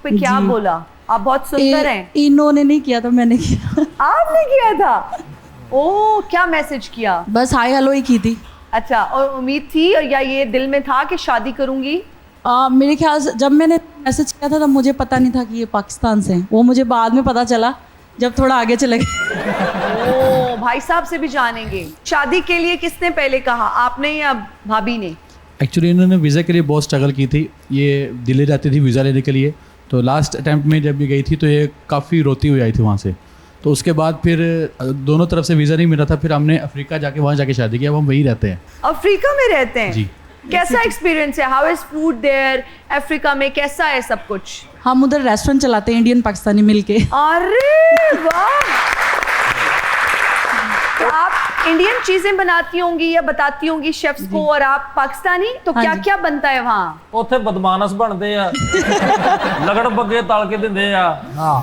पे क्या जी। बोला? आप बहुत सुंदर हैं। इन्होंने नहीं किया था, मैंने किया। आपने किया था? ओह, क्या मैसेज किया? बस हाय हेलो ही की थी। अच्छा, और उम्मीद थी या ये दिल में था कि शादी करूंगी? मेरे ख्याल से जब मैंने मैसेज किया था तब मुझे पता नहीं था कि ये पाकिस्तान से हैं। वो मुझे बाद में पता चला जब थोड़ा आगे चले गए। ओह, भाई साहब से भी जानेंगे। शादी के लिए किसने पहले कहा, आपने या भाभी ने? एक्चुअली इन्होंने वीज़ा के लिए बहुत स्ट्रगल की थी, ये दिल्ली जाती थी वीज़ा लेने के लिए, तो लास्ट अटैम्प्ट में जब भी गई थी तो ये काफ़ी रोती हुई आई थी वहाँ से। तो उसके बाद फिर दोनों तरफ से वीज़ा नहीं मिला था, फिर हमने अफ्रीका जाके वहाँ जाके शादी की। अब हम वहीं रहते हैं। अफ्रीका में रहते हैं? जी। कैसा एक्सपीरियंस है? How is food there? Africa में कैसा है सब कुछ? हम उधर रेस्टोरेंट चलाते हैं, इंडियन पाकिस्तानी मिलके। अरे वाह! तो आप इंडियन चीजें बनाती होंगी या बताती होंगी शेफ्स को, और आप पाकिस्तानी, तो हाँ क्या जी। क्या बनता है वहाँ? ਉੱਥੇ ਬਦਮਾਨਸ ਬਣਦੇ ਆ, ਲਗੜ ਬੱਗੇ ਤਲ ਕੇ ਦਿੰਦੇ ਆ,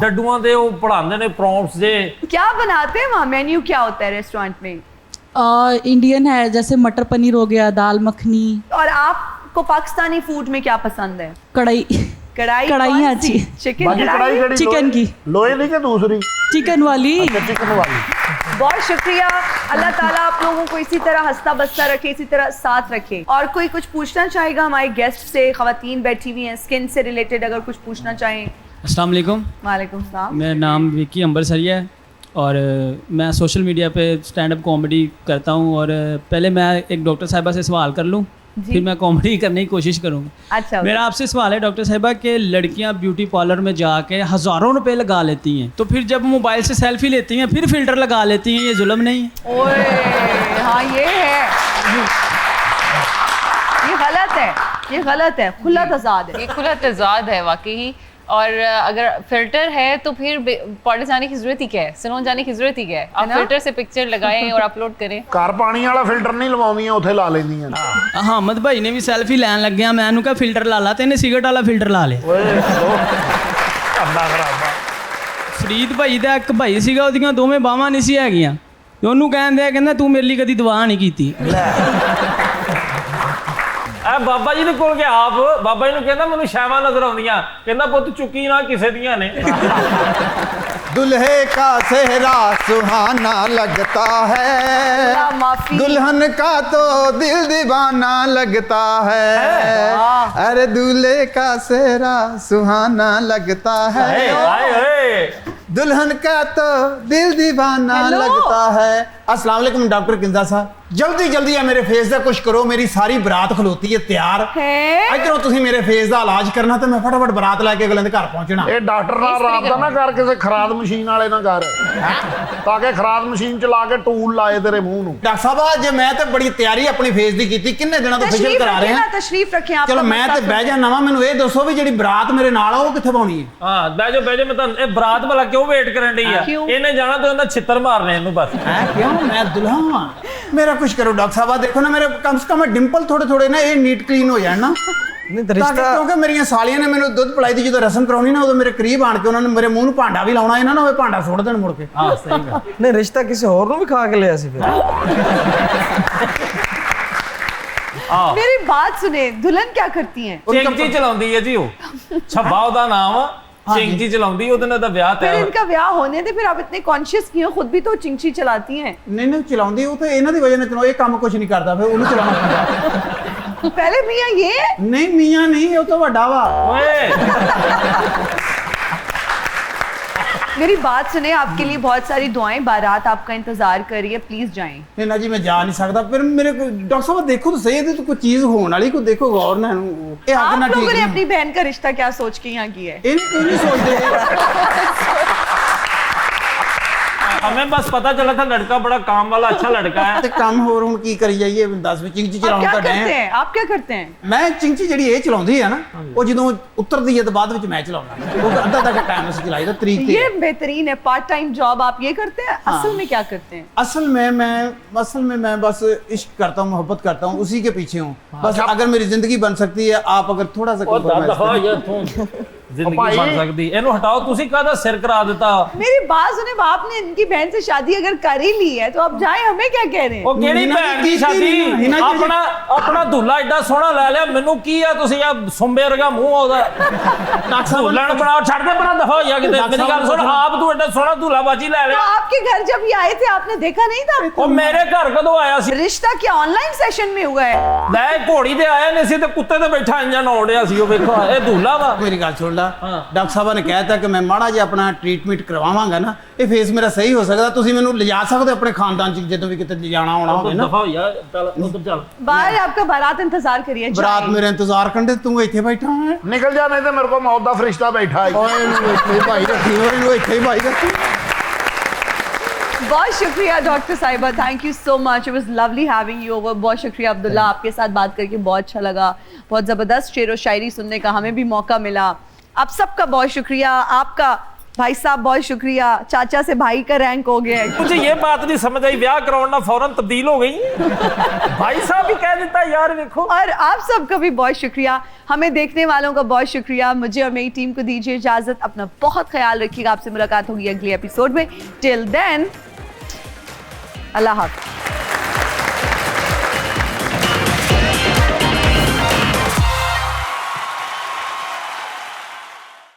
ਡੱਡੂਆਂ ਦੇ ਉਹ ਪੜਾਉਂਦੇ ਨੇ ਪ੍ਰੌਂਪਟਸ ਜੇ। क्या बनाते हैं वहाँ? मेन्यू क्या होता है रेस्टोरेंट में? इंडियन है, जैसे मटर पनीर हो गया, दाल मखनी। और आपको पाकिस्तानी फूड में क्या पसंद है? कढ़ाई कौन कढ़ाइयाँ सी? अच्छी। चिकन बाकी कढ़ाई कढ़ाई? कड़ी चिकन की। लोहे की कि दूसरी? चिकन वाली। चिकन वाली। बहुत शुक्रिया। अल्लाह ताला आप लोगों को इसी तरह हंसता बसता रखे, इसी तरह साथ रखे। और कोई कुछ पूछना चाहेगा हमारे गेस्ट से? खवातीन बैठी हुई हैं, स्किन से रिलेटेड अगर कुछ पूछना चाहें। अस्सलाम वालेकुम, वालेकुम सलाम। मेरा नाम विकी अंबर सरिया है और मैं सोशल मीडिया पे स्टैंड अप कॉमेडी करता हूँ। और पहले मैं एक डॉक्टर साहिबा से सवाल कर लूँ, फिर मैं कॉमेडी करने की कोशिश करूँगा। अच्छा, मेरा आपसे सवाल है डॉक्टर साहिबा कि लड़कियाँ ब्यूटी पार्लर में जाके हज़ारों रुपए लगा लेती हैं, तो फिर जब मोबाइल से सेल्फी लेती हैं फिर फिल्टर लगा लेती हैं, ये जुल्म नहीं है? ओए, हाँ ये है, ये गलत है, ये गलत है, खुला तजाद है। ये खुला तजाद है वाकई। और अगर फिल्टर है तो फिर पार्लर जाने की जरूरत ही क्या है, सैलून जाने की जरूरत ही क्या है? आप फिल्टर से पिक्चर लगाएं और अपलोड करें। कार पानी वाला फिल्टर नहीं लवाउंदियां, उत्थे ला लेंदियां। अहमद भाई ने भी सेल्फी लैन लग गया, मैं कहा फिल्टर ला ला, तेने सिगरेट वाला फिल्टर ला ले। फरीद भाई ਦਾ ਇੱਕ ਭਾਈ ਸੀਗਾ, ਉਹਦੀਆਂ ਦੋਵੇਂ ਬਾਹਾਂ ਨਹੀਂ ਸੀ ਹੈਗੀਆਂ, ਤੇ ਉਹਨੂੰ ਕਹਿੰਦੇ ਕਹਿੰਦਾ ਤੂੰ ਮੇਰੇ ਲਈ ਕਦੀ ਦੁਆ ਨਹੀਂ ਕੀਤੀ। ਇਹ ਬਾਬਾ ਜੀ ਦੇ ਕੋਲ ਗਿਆ ਆਪ, ਬਾਬਾ ਜੀ ਨੂੰ ਕਹਿੰਦਾ ਮੈਨੂੰ ਸ਼ੈਵਾਂ ਨਜ਼ਰ ਆਉਂਦੀਆਂ, ਕਹਿੰਦਾ ਪੁੱਤ ਚੁੱਕੀ ਨਾ ਕਿਸੇ ਦੀਆਂ ਨੇ। दुल्हे का सेहरा सुहाना लगता है, माफी। दुल्हन का तो दिल दीवाना लगता है, अरे दूल्हे का सेहरा सुहाना लगता है, हाय हाय, दुल्हन का तो दिल दीवाना हेलो। लगता है। अस्सलाम वालेकुम डॉक्टर किंजा साहब, जल्दी जल्दी है मेरे फेस का कुछ करो, मेरी सारी बरात खलोती है तैयार है। इधरों तुसी मेरे फेस का इलाज करना तो मैं फटाफट बरात लैके अगले दिन घर पहुंचना। ਇਹ ਡਾਕਟਰ ਨਾਲ ਰਾਬਤਾ ਨਾ ਕਰ, ਕਿਸੇ ਖਰਾਦ ਮਸ਼ੀਨ ਵਾਲੇ ਨਾਲ ਕਰ, ਤਾਂ ਕਿ ਖਰਾਦ ਮਸ਼ੀਨ ਚਲਾ ਕੇ ਟੂਲ ਲਾਏ ਤੇਰੇ ਮੂੰਹ ਨੂੰ। डॉक्टर साहब आज मैं तो बड़ी तैयारी अपनी फेस की की किन्ने दिनों तो फेशियल तशरीफ करा रहे रखें ना, हैं। तशरीफ रखें आप। चलो मैं तो बह जाना वा, मैनू ये दसो भी ਜਿਹੜੀ ਬਰਾਤ ਮੇਰੇ ਨਾਲ ਆ ਉਹ ਕਿੱਥੇ ਪਾਉਣੀ ਹੈ? ਹਾਂ ਬਹਿ ਜਾ ਬਹਿ ਜਾ, ਮੈਂ ਤੁਹਾਨੂੰ ਇਹ ਬਰਾਤ ਵਾਲਾ ਕਿਉਂ ਵੇਟ ਕਰਨ ਡਈ ਆ? ਕਿਉਂ? ਇਹਨੇ ਜਾਣਾ ਤੇ ਉਹਦਾ ਛਿੱਤਰ ਮਾਰਨੇ ਇਹਨੂੰ ਬਸ। है क्यों? मैं दुल्हा हाँ, मेरा कुछ करो डॉक्टर साहब, देखो ना मेरे कम से कम डिंपल थोड़े थोड़े ना ये नीट क्लीन हो जाए ना, नहीं तो ताकि रिश्ता क्योंकि मेरिया सालियां ने मैंने दुध पिलाई थी जो रसम करानी ना, उदो मेरे करीब आन के उन्होंने मेरे मुंह ਨੂੰ ਭਾਂਡਾ ਵੀ ਲਾਉਣਾ, ਇਹਨਾਂ ਨੂੰ ਭਾਂਡਾ ਸੁੱਟ ਦੇਣ ਮੁੜ ਕੇ। ਹਾਂ ਸਹੀ ਗੱਲ। नहीं रिश्ता किसी और ਨੂੰ भी खा के ले आसी फिर। ਆਹ। मेरी बात सुने, दुल्हन क्या करती हैं? ਚਿੰਚੀ ਚਲਾਉਂਦੀ ਹੈ ਜੀ ਉਹ ਛੱਬਾ ਉਹਦਾ ਨਾਮ ਆ ਚਿੰਚੀ ਚਲਾਉਂਦੀ ਉਹਦੇ ਨਾਲ ਤਾਂ ਵਿਆਹ फिर ਤੈਅ इनका ब्याह होने थे, फिर आप इतने कॉन्शियस क्यों? खुद भी तो चिंची चलाती हैं। ਨਹੀਂ ਨਹੀਂ ਚਲਾਉਂਦੀ ਉਹ ਤੇ ਇਹਨਾਂ ਦੀ ਵਜ੍ਹਾ ਨਾਲ ਚਲਾਉਂਦੀ, ਇਹ ਕੰਮ ਕੁਝ ਨਹੀਂ ਕਰਦਾ ਫਿਰ ਉਹਨੂੰ ਚਲਾਉਣਾ ਪੈਂਦਾ। पहले मियाँ ये है? ਨਹੀਂ ਮੀਆਂ ਨਹੀਂ, ਉਹ ਤਾਂ ਵੱਡਾ ਵਾ। ਓਏ मेरी बात सुने, आपके लिए बहुत सारी दुआएं, बारात आपका इंतजार कर रही है, प्लीज जाएं। ਨਹੀਂ ਨਾ ਜੀ ਮੈਂ ਜਾ ਨਹੀਂ ਸਕਦਾ, ਫਿਰ ਮੇਰੇ ਕੋਲ ਡਾਕਟਰ ਸਾਹਿਬ ਦੇਖੋ ਤਾਂ ਸਹੀ, ਇਹਦੇ ਤੋਂ ਕੋਈ ਚੀਜ਼ ਹੋਣ ਵਾਲੀ ਕੋਈ ਦੇਖੋ ਗੌਰ ਨਾਲ ਇਹਨੂੰ। ਇਹ ਹੱਕ आप ਨਾ लोगों ਠੀਕ ने ਨਹੀਂ। अपनी बहन का रिश्ता क्या सोच के यहाँ किया है? ਇਹਨੂੰ ਕੋਈ ਨਹੀਂ ਸੋਚਦੇ। हमें बस पता चला था लड़का बड़ा काम वाला अच्छा लड़का है ਤੇ ਕੰਮ ਹੋਰ ਹੁਣ ਕੀ ਕਰੀ ਜਾਈਏ, ਦੱਸ ਵੀ ਚਿੰਚੀ आप ਚਲਾਉਣ क्या ਤਾਂ करते ਡੈ। हैं? आप क्या करते हैं? ਮੈਂ ਚਿੰਚੀ ਜਿਹੜੀ ਇਹ ਚਲਾਉਂਦੀ ਹੈ ਨਾ, ਉਹ ਜਦੋਂ ਉਤਰਦੀ ਹੈ ਤਾਂ ਬਾਅਦ ਵਿੱਚ ਮੈਂ ਚਲਾਉਣਾ, ਉਹ ਅੱਧਾ ਤੱਕ ਟਾਈਮ ਅਸੀਂ ਚਲਾਈਦਾ ਤਰੀਕ ਤੇ। ये बेहतरीन है, पार्ट टाइम जॉब आप ये करते हैं? असल में क्या करते हैं? असल में मैं बस इश्क करता हूँ, मोहब्बत करता हूँ, उसी के पीछे हूँ बस। अगर मेरी जिंदगी बन सकती है, आप अगर थोड़ा सा ਉਹ compromise ਦਫਾ करें। ਯਾਰ ਤੂੰ ਜ਼ਿੰਦਗੀ ਬਣ ਸਕਦੀ ਇਹਨੂੰ ਹਟਾਓ ਤੁਸੀਂ ਕਾਹਦਾ ਸਿਰ ਕਰਾ ਦਿੱਤਾ मेरी बात सुने, आपने इनकी बहन से शादी अगर कर ही ली है तो अब जाए, हमें क्या कह रहे हैं? ਉਹ ਕਿਹੜੀ ਹੀਨਾ ਭੈਣ ਜੀ ਦੀ ਸ਼ਾਦੀ ਹੀਨਾ ਜੀ- ਆਪਣਾ ਦੁੱਲਾ ਐਡਾ ਸੋਹਣਾ ਲੈ ਲਿਆ ਮੈਨੂੰ ਕੀ ਆ ਤੁਸੀਂ ਆ ਸੁੰਬੇ ਵਰਗਾ ਮੂੰਹ ਉਹਦਾ ਦੁੱਲਣ ਬਣਾਓ ਛੱਡ ਦੇ ਪਰਾਂ ਦਫਾ ਹੋ ਜਾ ਕਿਤੇ ਮੇਰੀ ਗੱਲ ਸੁਣ ਆਪ ਤੂੰ ਐਡਾ ਸੋਹਣਾ ਦੁੱਲਾ ਬਾਜੀ ਲੈ तो ਲਿਆ आपके घर जब ये आए थे आपने देखा नहीं था? ਉਹ ਮੇਰੇ ਘਰ ਕਦੋਂ ਆਇਆ ਸੀ रिश्ता क्या ऑनलाइन सेशन में हुआ है? ਲੈ ਘੋੜੀ ਤੇ ਆਇਆ ਨਹੀਂ ਸੀ ਤੇ ਕੁੱਤੇ ਤੇ ਬੈਠਾ ਇੰਜਨ ਔੜਿਆ ਸੀ ਉਹ ਵੇਖੋ ਇਹ ਦੁੱਲਾ ਵਾ मेरी गल सुन ला, डॉक्टर साहब ने कहता कि मैं माड़ा जिहा अपना ट्रीटमेंट करवावांगा ना, ये फेस मेरा सही हो सकदा। तुसीं मैनूं लिजा सकदे अपने खानदान च ਜਦੋਂ ਵੀ ਕਿਤੇ ਜਾਣਾ ਆਉਣਾ ਹੋਵੇ ਨਾ। ਦਫਾ ਹੋ ਜਾ ਚੱਲ ਉਧਰ ਚੱਲ बाहर आपका बारात इंतजार करिए, ਬਰਾਤ जाएं। ਮੇਰੇ ਇੰਤਜ਼ਾਰ ਕਰਦੇ, ਤੂੰ ਇੱਥੇ ਬੈਠਾ ਹੈ। ਨਿਕਲ ਜਾ, ਨਹੀਂ ਤੇ ਮੇਰੇ ਕੋਲ ਮੌਤ ਦਾ ਫਰਿਸ਼ਤਾ ਬੈਠਾ ਹੈ। ਓਏ ਇਹਨੂੰ ਇੱਥੇ ਹੀ ਭਾਈ ਰੱਖੀ, ਓਏ ਇਹਨੂੰ ਇੱਥੇ ਹੀ ਭਾਈ ਰੱਖੀ। बहुत शुक्रिया डॉक्टर साहिबा, thank you so much, it was lovely having you over. बहुत शुक्रिया अब्दुल्ला, आपके साथ बात करके बहुत अच्छा लगा, बहुत ज़बरदस्त शेर व शायरी सुनने का हमें भी मौका मिला। आप सबका बहुत शुक्रिया, आपका भाई साहब बहुत शुक्रिया, चाचा से भाई का रैंक हो गया है। मुझे ये बात नहीं समझ आई ब्याह कराना फौरन तब्दील हो गई भाई साहब भी कह देता यार देखो। और आप सबका भी बहुत शुक्रिया, हमें देखने वालों का बहुत शुक्रिया। मुझे और मेरी टीम को दीजिए इजाजत, अपना बहुत ख्याल रखिएगा। आपसे मुलाकात होगी अगले एपिसोड में। टिल देन अल्लाह हाफ़िज़।